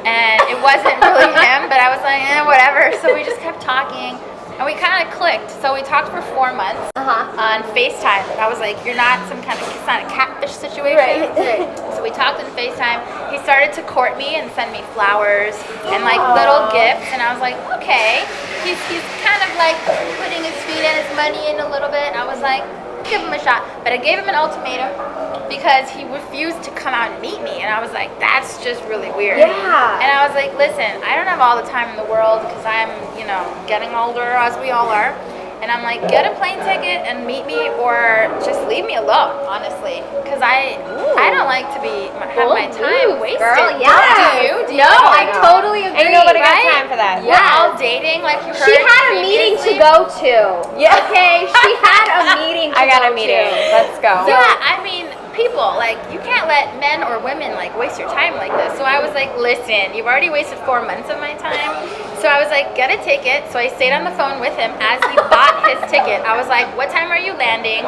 And it wasn't really him, but I was like, whatever. So we just kept talking, and we kind of clicked. So we talked for 4 months on FaceTime. I was like, it's not a catfish situation. Right. So we talked on FaceTime. He started to court me and send me flowers and like little gifts, and I was like, okay. He's kind of like putting his feet and his money in a little bit. I was like, give him a shot. But I gave him an ultimatum because he refused to come out and meet me, and I was like, that's just really weird. Yeah. And I was like, listen, I don't have all the time in the world because I'm, getting older, as we all are. And I'm like, get a plane ticket and meet me, or just leave me alone, honestly, because I don't like to have my time wasted. Girl, yeah. Do you? No, I totally agree. Ain't nobody got right? time for that. We're all dating, like you heard. She had a meeting to go to. Yeah. Okay, she had a meeting to I got go a meeting. to. Let's go. Yeah, I mean, people, like, you can't let men or women, like, waste your time like this. So I was like, listen, you've already wasted 4 months of my time. So I was like, get a ticket. So I stayed on the phone with him as he bought his ticket. I was like, what time are you landing?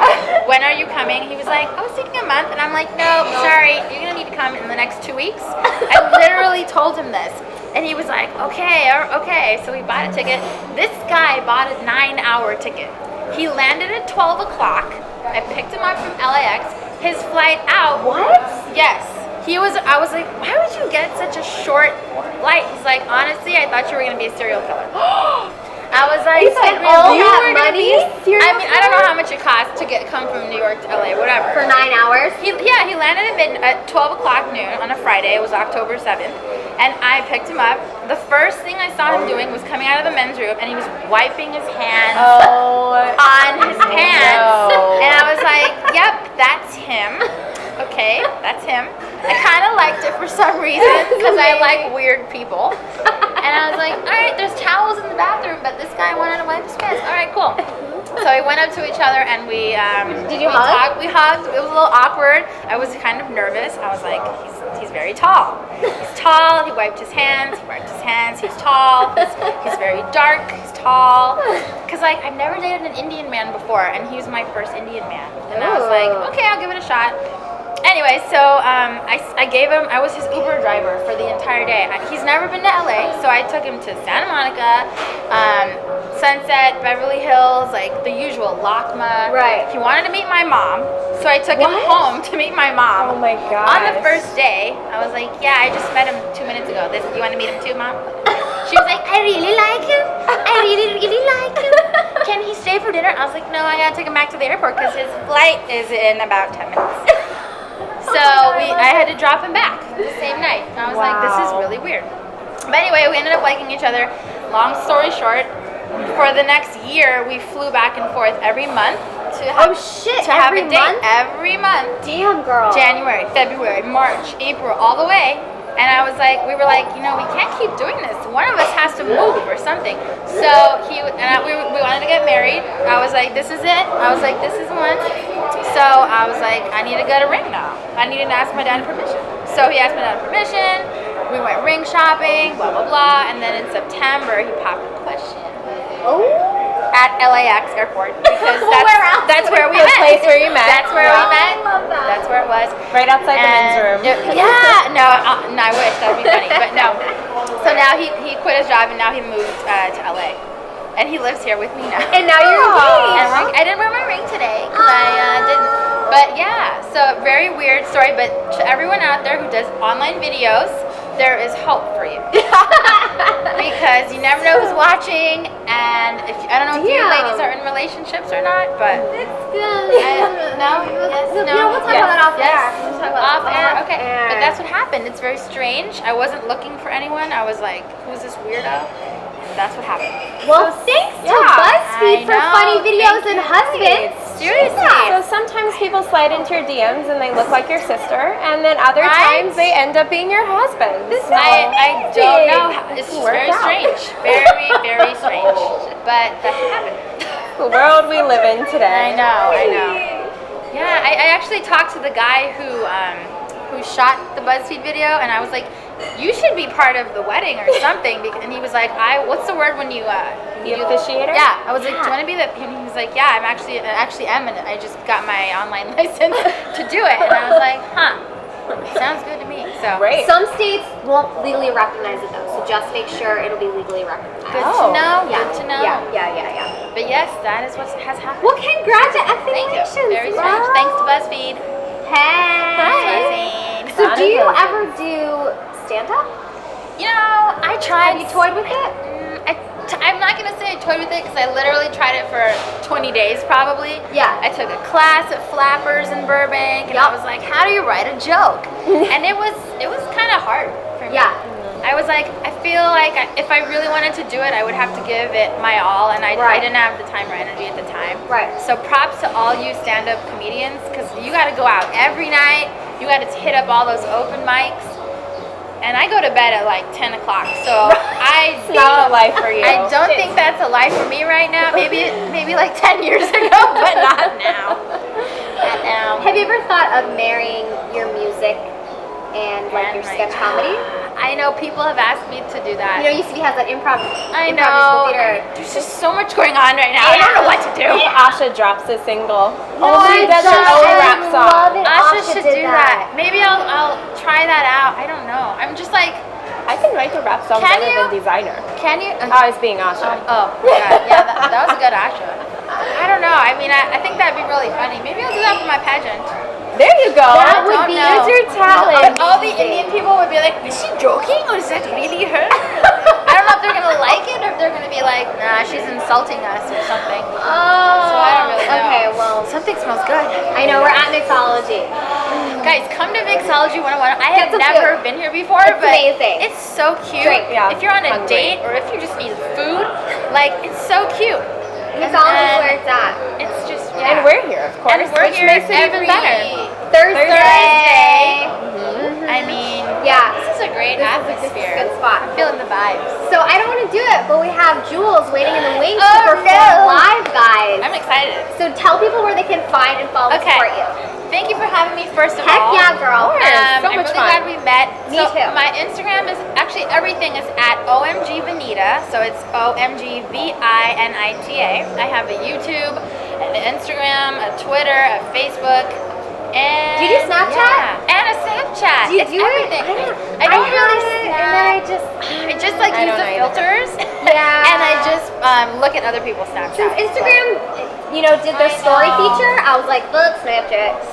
When are you coming? He was like, I was taking a month. And I'm like, no, sorry, you're going to need to come in the next 2 weeks. I literally told him this. And he was like, okay. So we bought a ticket. This guy bought a 9-hour ticket. He landed at 12 o'clock. I picked him up from LAX. His flight out. What? Yes. I was like, why would you get such a short flight? He's like, honestly, I thought you were going to be a serial killer. I was like, He spent all that money? I mean, I don't know how much it costs to come from New York to LA, whatever. For 9 hours? He landed at 12 o'clock noon on a Friday. It was October 7th. And I picked him up. The first thing I saw him doing was coming out of the men's room, and he was wiping his hands on his pants. No. And I was like, yep, that's him. Okay, that's him. I kind of liked it for some reason because I like weird people. And I was like, all right, there's towels in the bathroom, but this guy wanted to wipe his pants. All right, cool. So we went up to each other and we Did you hug? We hugged. It was a little awkward. I was kind of nervous. I was like, he's very tall. He's tall. He wiped his hands. He's tall. He's very dark. He's tall. Because like I've never dated an Indian man before, and he was my first Indian man. And I was like, okay, I'll give it a shot. Anyway, so I gave him, I was his Uber driver for the entire day. He's never been to LA, so I took him to Santa Monica, Sunset, Beverly Hills, like the usual, LACMA. Right. He wanted to meet my mom, so I took him home to meet my mom. Oh my gosh. On the first day, I was like, yeah, I just met him 2 minutes ago. You want to meet him too, Mom? She was like, I really like him. I really, really like him. Can he stay for dinner? I was like, no, I gotta take him back to the airport because his flight is in about 10 minutes. So I had to drop him back the same night. And I was like, this is really weird. But anyway, we ended up liking each other. Long story short, for the next year, we flew back and forth every month to have, every a date. month? Every month. Damn, girl. January, February, March, April, all the way. And we were like, we can't keep doing this. One of us has to move or something. So we wanted to get married. I was like, this is it. I was like, this is one. So I was like, I need to get a ring now. I needed to ask my dad permission. So he asked my dad permission. We went ring shopping, blah, blah, blah. And then in September, he popped a question. At LAX airport because that's where we The met. place where you met. That's where we met. I love that. That's where it was. Right outside the men's room. Yeah, no, I wish that'd be funny, but no. So now he quit his job and now he moved to LA, and he lives here with me now. And now you're engaged. And I didn't wear my ring today because I didn't. But yeah, so very weird story. But to everyone out there who does online videos, there is hope for you because you never know who's watching, and I don't know if you ladies are in relationships or not, but We'll talk about that off air. We'll talk about off air. Okay, air. but that's what happened. It's very strange. I wasn't looking for anyone. I was like, who's this weirdo? And that's what happened. Well, thanks to BuzzFeed for funny videos and husbands. Seriously. So sometimes people slide into your DMs and they look like your sister, and then other times they end up being your husband. So I don't know. It's just very Worked out. strange. Very, very strange. But that's what happened. The world we live in today. I know. Yeah, I actually talked to the guy who shot the BuzzFeed video, and I was like, you should be part of the wedding or something. And he was like, what's the word when you The officiator? Yeah, I was like, do you want to be the? And he was like, yeah, I actually am, and I just got my online license to do it. And I was like, sounds good to me. So Great. Some states won't legally recognize it though, so just make sure it'll be legally recognized. good to know. Yeah. Good to know. Yeah. But yes, that is what has happened. Well, Thank you. congratulations. Very girl. strange. Thanks to BuzzFeed. Hey. BuzzFeed. So do you ever do stand-up? I tried. Have you toyed with it? I'm not going to say I toyed with it because I literally tried it for 20 days probably. Yeah. I took a class at Flappers in Burbank and I was like, how do you write a joke? And it was kind of hard for me. Yeah. I was like, I feel like if I really wanted to do it, I would have to give it my all, and I didn't have the time or energy at the time. Right. So props to all you stand-up comedians, because you got to go out every night. You got to hit up all those open mics. And I go to bed at like 10 o'clock, so It's not a life for you. I don't think that's a life for me right now. Maybe like 10 years ago, but not now. Not now. Have you ever thought of marrying your music and like your sketch comedy? I know people have asked me to do that. You know, UCB has that improv. I improv know. musical theater. There's just so much going on right now. I don't know what to do. Maybe Asha drops a single. No, She does her own rap I song. love it. Asha Asha should did do that. Maybe I'll try that out. I don't know. I'm just like, I can write the rap song Can better you? than Designer. can you? I was being Asha. Oh, God. Yeah, that was a good Asha. I don't know. I mean, I think that'd be really funny. Maybe I'll do that for my pageant. There you go. That would don't be know. Use your talent. But all the Indian people would be like, is she joking or is that really her? I don't know if they're gonna like it or if they're gonna be like, nah, she's insulting us or something. Oh, So I don't really know. okay, well, Something smells good. I know we're at mixology. Guys, come to Mixology 101. I have Get some never food. been here before, It's but amazing. it's so cute. Drink, yeah. If you're on a Hungry. date or if you just need food, like it's so cute. Mixology is And where it's at. It's just And we're here, of course, And we're which here makes it even every better. Thursday. I mean, Yeah. this is a great This is a atmosphere. good spot. I'm feeling the vibes. So I don't want to do it, but we have Jules waiting in the wings Oh, to perform no. live, guys. I'm excited. So tell people where they can find and follow and Okay. support you. Thank you for having me, first of Heck all. yeah, girl. So I'm much really fun. glad we met. Me so too. My Instagram is actually everything is at OMG Vinita. So it's OMGVINITA. I have a YouTube, an Instagram, a Twitter, a Facebook, and Do you do Snapchat? Yeah, and a Snapchat. Do you it's do it? everything. I don't really have it, snap. and then I just like I use don't the either. filters. Yeah. And I just look at other people's Since Snapchats. Instagram, you know, did their I story know. feature, I was like, look, Snapchat.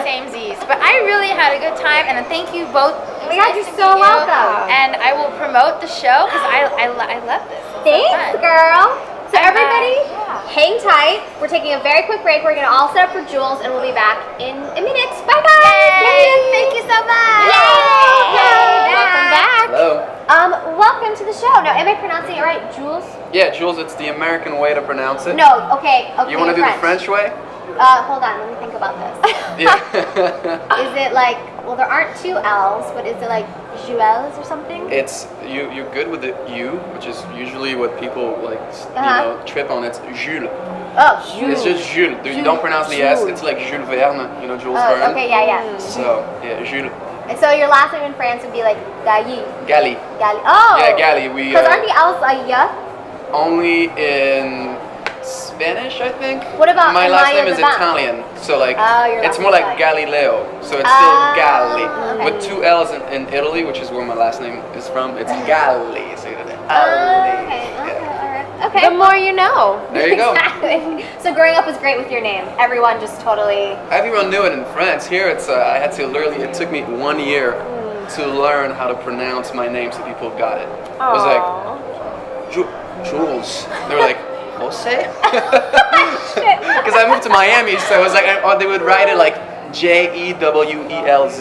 Same Z's. But I really had a good time, and thank you both. Oh my God, you're so welcome. And I will promote the show because I love this. It's so Thanks, fun. girl. So everybody, yeah. hang tight. We're taking a very quick break. We're gonna all set up for Jules, and we'll be back in a minute. Bye, guys. Yay! Thank you so much. Yay! Welcome back. Hello. Welcome to the show. Now, am I pronouncing it right, Jules? Yeah, Jules, it's the American way to pronounce it. No. Okay. You want to do the French way? Hold on. Let me think about this. Yeah. Is it like? Well, there aren't two L's, but is it like Jules or something? It's you're good with the U, which is usually what people like trip on. It's Jules. Oh, It's just Jules. You don't pronounce the S. It's like Jules Verne, Jules Verne. Oh, okay. Yeah. So yeah, Jules And so your last name in France would be like Galli. Galli. Galli. Oh. Yeah, Galli. We Because aren't the L's a y? only in Spanish, I think. What about my last Maya name is Devant? Italian, so like Oh, your it's last more name's like Italian. Galileo. So it's still Oh, Galli okay. with two L's in Italy, which is where my last name is from. It's Galli. So you know, Okay. yeah. Alright. Okay. The more you know. There you go. Exactly. So growing up was great with your name. Everyone just totally. Everyone knew it in France. Here, it's I had to literally. It took me 1 year to learn how to pronounce my name, so people got it. I was like, Jules. They were like, Jose? Because I moved to Miami, so it was like, they would write it like Jewelz,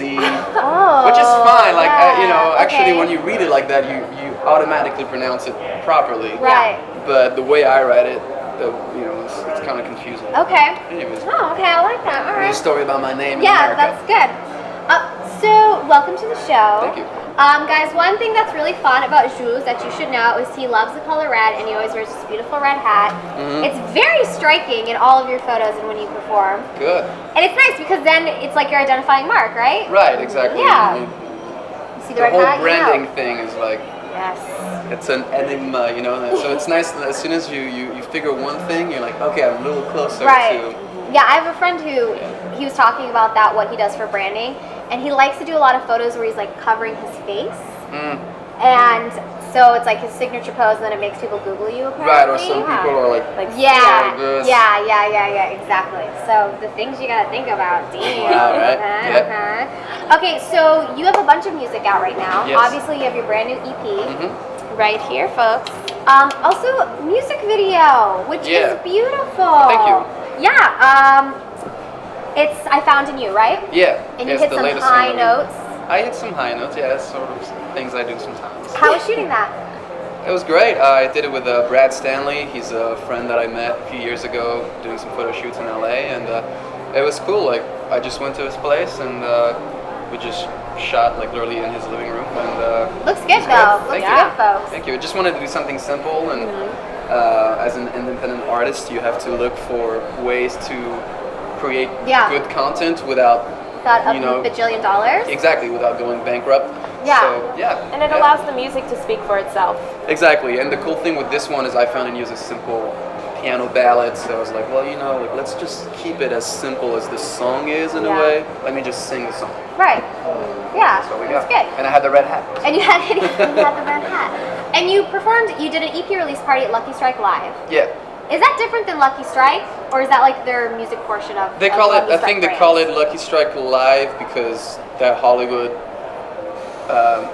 Oh. which is fine. Like, yeah, actually, okay. when you read it like that, you automatically pronounce it properly. Right. But the way I write it, it's kind of confusing. Okay. Anyways, Oh, okay. I like that. All a right. story about my name in Yeah, America. that's good. So welcome to the show. Thank you. Guys, one thing that's really fun about Jules that you should know is he loves the color red, and he always wears this beautiful red hat. Mhm. It's very striking in all of your photos and when you perform. Good. And it's nice because then it's like your identifying mark, right? Right, exactly. Yeah. I mean, You see the the red whole hat, branding you know. thing is like, Yes. it's an enigma, So it's nice that as soon as you figure one thing, you're like, okay, I'm a little closer Right. to. Yeah, I have a friend who he was talking about that, what he does for branding, and he likes to do a lot of photos where he's like covering his face. Mm. And so it's like his signature pose, and then it makes people Google you. Apparently. Right, or some people are like, Yeah, this. yeah, exactly. So the things you gotta think about, damn. Wow, right? Uh-huh. Okay, so you have a bunch of music out right now. Yes. Obviously, you have your brand new EP Mhm. right here, folks. Also, music video, which Yeah. is beautiful. Thank you. Yeah. It's I Found in You, right? Yeah, And you it's hit the some latest high one. notes. I hit some high notes. Yeah, that's sort of things I do sometimes. How was shooting that? It was great. I did it with Brad Stanley. He's a friend that I met a few years ago doing some photo shoots in LA, and it was cool. Like, I just went to his place and we just shot like literally in his living room. And Looks good though. Looks good, folks. Thank you. I just wanted to do something simple, and as an independent artist, you have to look for ways to create good content without bajillion dollars. Exactly, without going bankrupt. Yeah. So, yeah. And it allows the music to speak for itself. Exactly. And the cool thing with this one is I found it uses simple piano ballads. So I was like, well, like, let's just keep it as simple as the song is in a way. Let me just sing the song. Right. Yeah. So we That's got. good. And I had the red hat. And you had the red hat. And you did an EP release party at Lucky Strike Live. Yeah. Is that different than Lucky Strike, or is that like their music portion of? They call it. I think they call it Lucky Strike Live because that Hollywood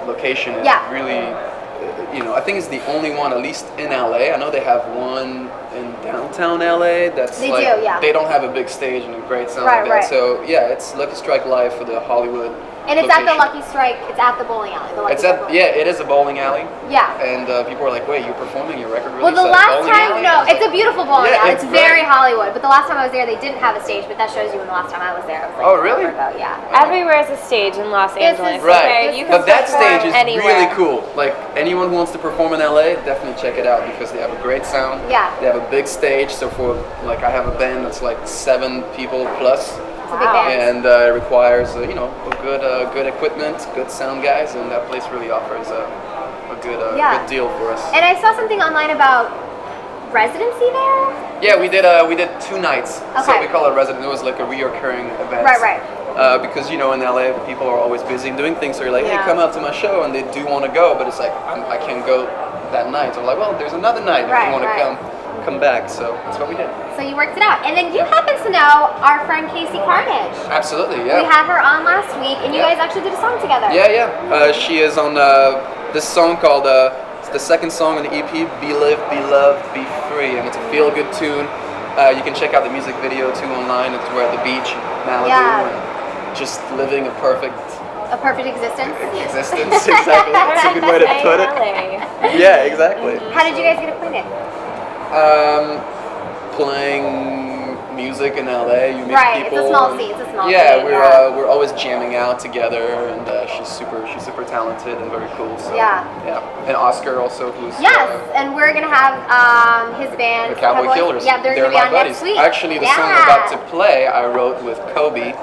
location is really, I think it's the only one, at least in LA. I know they have one in downtown LA. They don't have a big stage and a great sound like that. Right. So yeah, it's Lucky Strike Live for the Hollywood. And it's location. at the Lucky Strike. It's at the bowling alley. It is a bowling alley. Yeah. And people are like, wait, you're performing your record release? Well, the last time, it's a beautiful bowling alley. It's very great. Hollywood. But the last time I was there, they didn't have a stage. But that shows you when the last time I was there. I was like, oh, really? Yeah. Everywhere is a stage in Los Angeles. Right. Okay? You can but that stage is anywhere. really cool. Like, anyone who wants to perform in LA, definitely check it out because they have a great sound. Yeah. They have a big stage. So for, I have a band that's like 7 people plus. It's a big band. And it requires, good equipment, good sound guys, and that place really offers a good deal for us. And I saw something online about residency there. Yeah, we did 2 nights. Okay. So we call it resident. It was like a reoccurring event. Right. Because in LA people are always busy doing things. So you're like, hey, come out to my show, and they do want to go, but it's like I can't go that night. So I'm like, well, there's another night if you want to come back. So that's what we did. So you worked it out. And then you happen to know our friend Casey Carnage. Absolutely, yeah. We had her on last week, and you guys actually did a song together. Yeah. She is on this song called, it's the second song on the EP, Be Lived, Be Loved, Be Free. And it's a feel-good tune. You can check out the music video, too, online. We're at the beach, Malibu, and just living a perfect existence. Exactly. That's a good way to put it. Yeah, exactly. How did you guys get acquainted? Playing music in LA, you meet people. It's a small scene. Yeah, we're always jamming out together, and she's super talented and very cool. So, yeah. And Oscar also, who's and we're gonna have his band, the Cowboy Killers. Yeah, they're gonna be my on buddies. next week. Actually, the song we're about to play, I wrote with Kobe,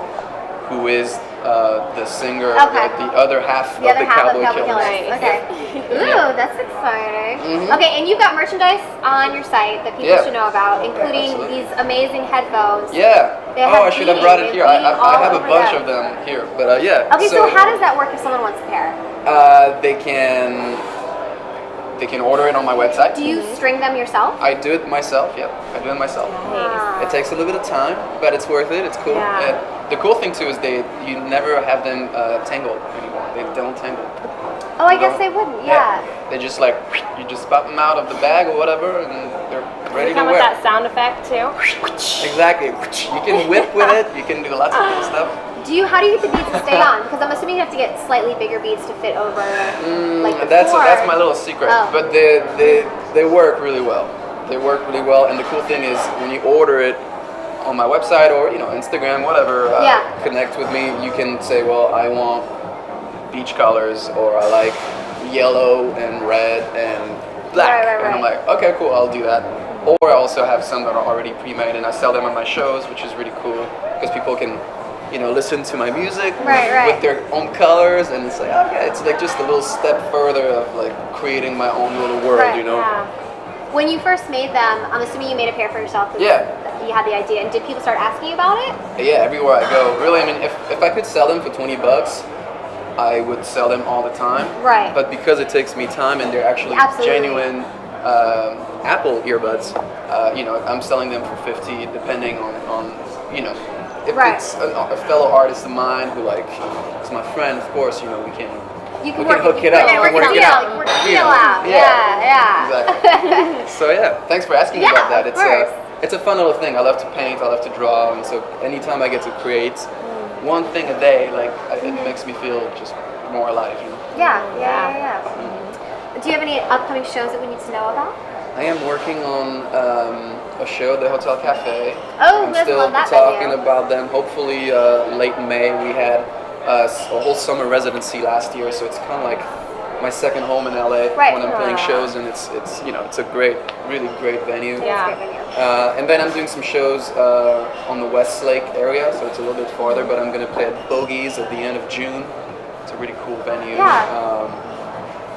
who is the singer, the other half of the Cowboy Killers. Okay. Ooh, that's exciting. Okay, and you've got merchandise on your site that people should know about, including these amazing headphones. Yeah. I should have brought it here. I have a bunch of them here, but Okay, so how does that work if someone wants a pair? They can order it on my website. Do you string them yourself? I do it myself. Yep, I do it myself. Nice. It takes a little bit of time, but it's worth it. It's cool. Yeah. And the cool thing too is you never have them tangled anymore. They don't tangle. Oh, I guess they wouldn't. Yeah. They just you just pop them out of the bag or whatever, and they're ready to come wear. with that sound effect too. Exactly. You can whip with it. You can do lots of cool stuff. How do you get the beads to stay on? Because I'm assuming you have to get slightly bigger beads to fit over the that's floor. That's my little secret. But they work really well. They work really well, and the cool thing is when you order it on my website or Instagram, whatever, connect with me. You can say, well, I want beach colors, or I like yellow and red and black, and I'm like, okay, cool, I'll do that. Or I also have some that are already pre-made, and I sell them at my shows, which is really cool because people can listen to my music with their own colors, and it's like, okay, it's like just a little step further of like creating my own little world, Yeah. When you first made them, I'm assuming you made a pair for yourself. You had the idea, and did people start asking you about it? Yeah, everywhere I go. Really, I mean, if I could sell them for $20, I would sell them all the time. Right. But because it takes me time, and they're actually genuine Apple earbuds, I'm selling them for $50, depending on if it's a fellow artist of mine who is my friend, of course, we can hook it up. Work it out. Yeah. Exactly. So thanks for asking about that. It's a fun little thing. I love to paint. I love to draw, and so anytime I get to create one thing a day, like it makes me feel just more alive. You know? Yeah. Do you have any upcoming shows that we need to know about? I am working on a show, the Hotel Cafe. Oh, I'm let's still love that talking venue. about them. Hopefully, late May. We had a whole summer residency last year, so it's kind of like my second home in LA when I'm playing shows, and it's a really great venue. Yeah. And then I'm doing some shows on the Westlake area, so it's a little bit farther, but I'm gonna play at Bogies at the end of June. It's a really cool venue. Yeah.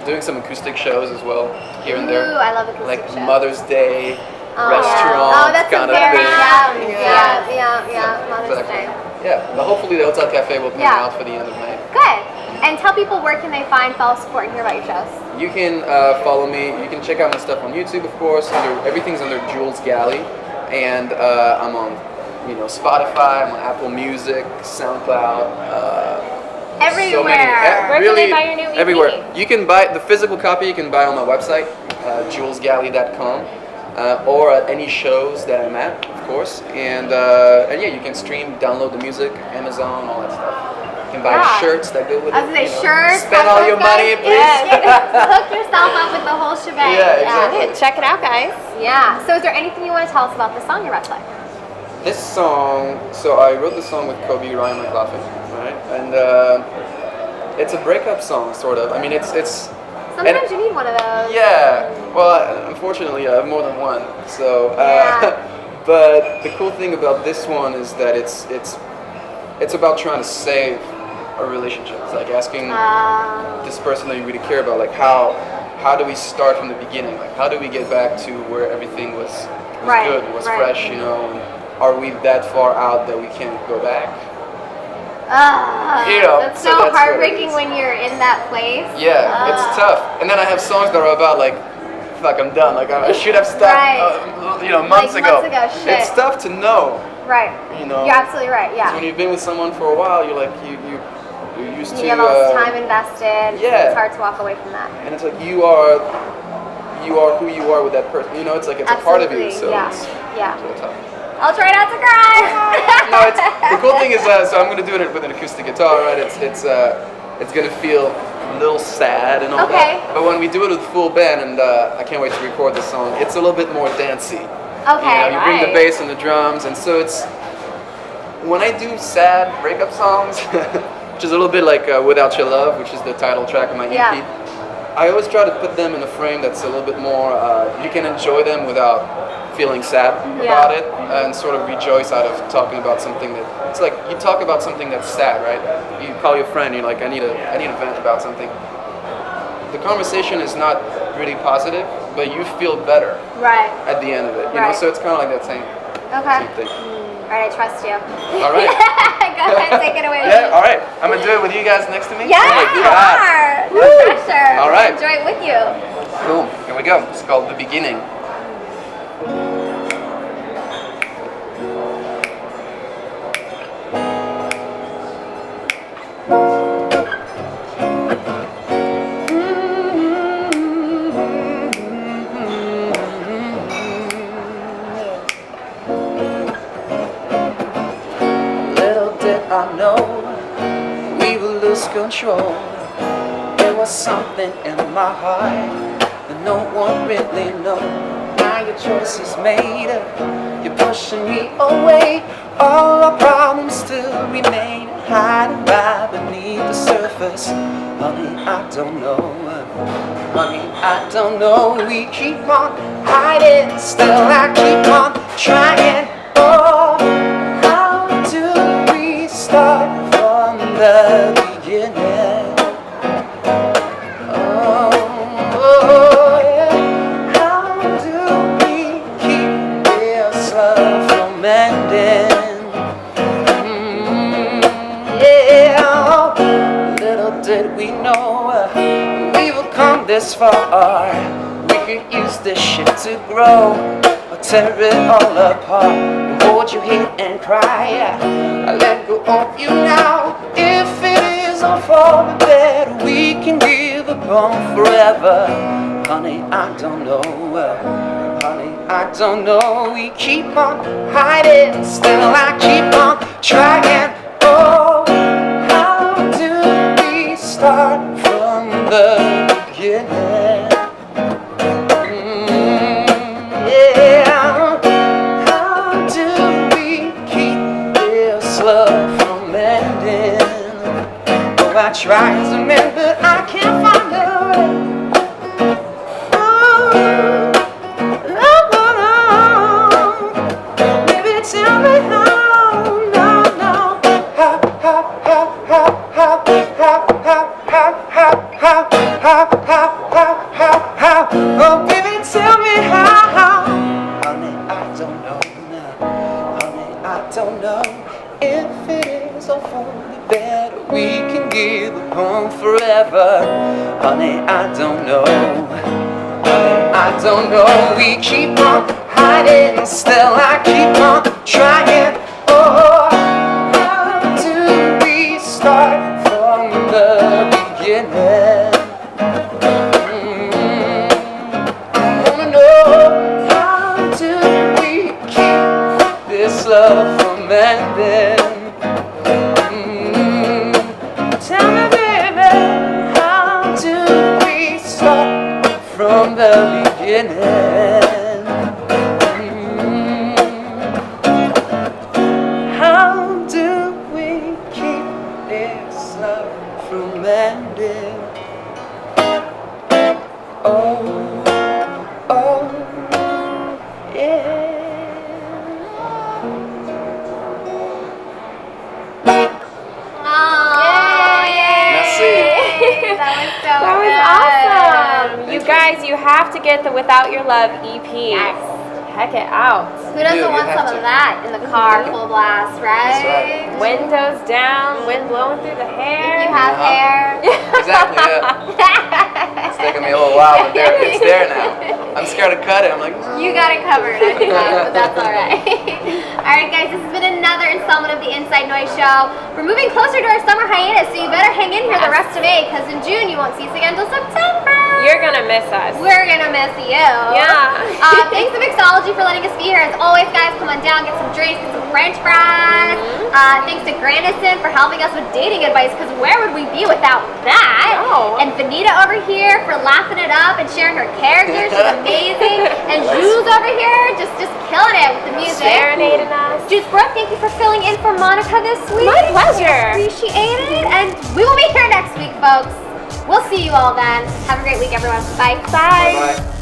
Doing some acoustic shows as well here and there. Ooh, I love acoustic like shows. Mother's Day Oh, restaurant that's kind a of very thing. yeah. Mother's Exactly. Day. Yeah, but hopefully the Hotel Cafe will come out for the end of May. Good. And tell people where can they find, follow, support, and hear about your shows. You can follow me. You can check out my stuff on YouTube, of course. Everything's under Jules Galli, and I'm on, Spotify. I'm on Apple Music, SoundCloud. Everywhere. Where can they buy your new EP? Everywhere. You can buy the physical copy. You can buy on my website, julesgalli.com, or at any shows that I'm at, of course. And yeah, you can stream, download the music, Amazon, all that stuff. You can buy shirts that go with it. I was gonna say shirts. Spend all your money, please. Hook yourself up with the whole shebang. Yeah, exactly. Check it out, guys. Yeah. So, is there anything you want to tell us about this song you're about to play? This song, so I wrote the song with Kobe Ryan McLaughlin, right? And it's a breakup song, sort of. I mean, it's. Sometimes you need one of those. Yeah. Well, unfortunately, I have more than one. So, but the cool thing about this one is that it's about trying to save a relationship. It's like asking this person that you really care about, like how do we start from the beginning? Like how do we get back to where everything was good, was fresh, And are we that far out that we can't go back? That's so that's heartbreaking when you're in that place. Yeah, it's tough. And then I have songs that are about like, fuck, I'm done. Like I should have stopped, months ago. Shit. It's tough to know. Right. You're absolutely right. Yeah. So when you've been with someone for a while, you're like you're used to. You have all this time invested. Yeah. It's hard to walk away from that. And it's like you are who you are with that person. It's like it's a part of you. So it's a little tough. I'll try not to cry. No, the cool thing is, so I'm gonna do it with an acoustic guitar, right? It's gonna feel a little sad and all that. But when we do it with full band, and I can't wait to record the song, it's a little bit more dancey. Okay. You bring the bass and the drums, and so it's when I do sad breakup songs, which is a little bit like "Without Your Love," which is the title track of my EP. I always try to put them in a frame that's a little bit more. You can enjoy them without feeling sad about it, and sort of rejoice out of talking about something that it's like you talk about something that's sad, right? You call your friend, you're like, I need a vent about something. The conversation is not really positive, but you feel better at the end of it. You know, so it's kind of like that same thing. All right, I trust you. All right. Go ahead, take it away. Yeah, all right. I'm gonna do it with you guys next to me. Yeah, oh my you God. are. No pressure. All right. Enjoy it with you. Cool. Here we go. It's called The Beginning. I know we will lose control. There was something in my heart that no one really knows. Now your choice is made. You're pushing me away. All our problems still remain, hiding right beneath the surface. Honey, I don't know. Honey, I don't know. We keep on hiding, still I keep on trying. Oh, how do we start from the beginning? Oh, yeah. How do we keep this love from ending? Yeah, little did we know we would come this far. We could use this shit to grow or tear it all apart. Hold you here and cry. I let go of you now. If it is all for the better, we can give up on forever. Honey, I don't know. Honey, I don't know. We keep on hiding, still I keep on trying. Oh. start from the beginning? Yeah. How do we keep this love from ending? Oh, I try as a man, but I can't find a way. Baby, tell me how. Oh, baby, tell me how. Honey, I don't know now. Honey, I don't know if it is or only better we can give up on forever. Honey, I don't know. Honey, I don't know. We keep on hiding, still I keep on trying. Oh, how do we start from the beginning? Love from ending. Tell me, baby, how do we start from the beginning? How do we keep this love from ending? Oh, oh, yeah. That was awesome. You guys, you have to get the Without Your Love EP. Yes. Check it out. Who doesn't want some of that in the car full blast, right? That's right. Windows down, wind blowing through the hair. You have hair. Exactly, yeah. It's taken me a little while, but it's there now. I'm scared to cut it. I'm like, You got it covered, I think, but that's alright. Alright guys, this has been another installment of the Inside Noise Show. We're moving closer to our summer hiatus, so you better hang in here the rest of May, because in June you won't see us again until September. You're gonna miss us. We're gonna miss you. Yeah. Thanks to Mixology for letting us be here. As always, guys, come on down, get some drinks, get some French fries. Thanks to Granison for helping us with dating advice, because where would we be without that? No. And Vinita over here for laughing it up and sharing her characters. She's amazing. And Jules over here just killing it with the music. Serenading us. Judyth Brooke, thank you for filling in for Monica this week. My pleasure. Appreciate it. And we will be here next week, folks. We'll see you all then. Have a great week, everyone. Bye. Bye. bye.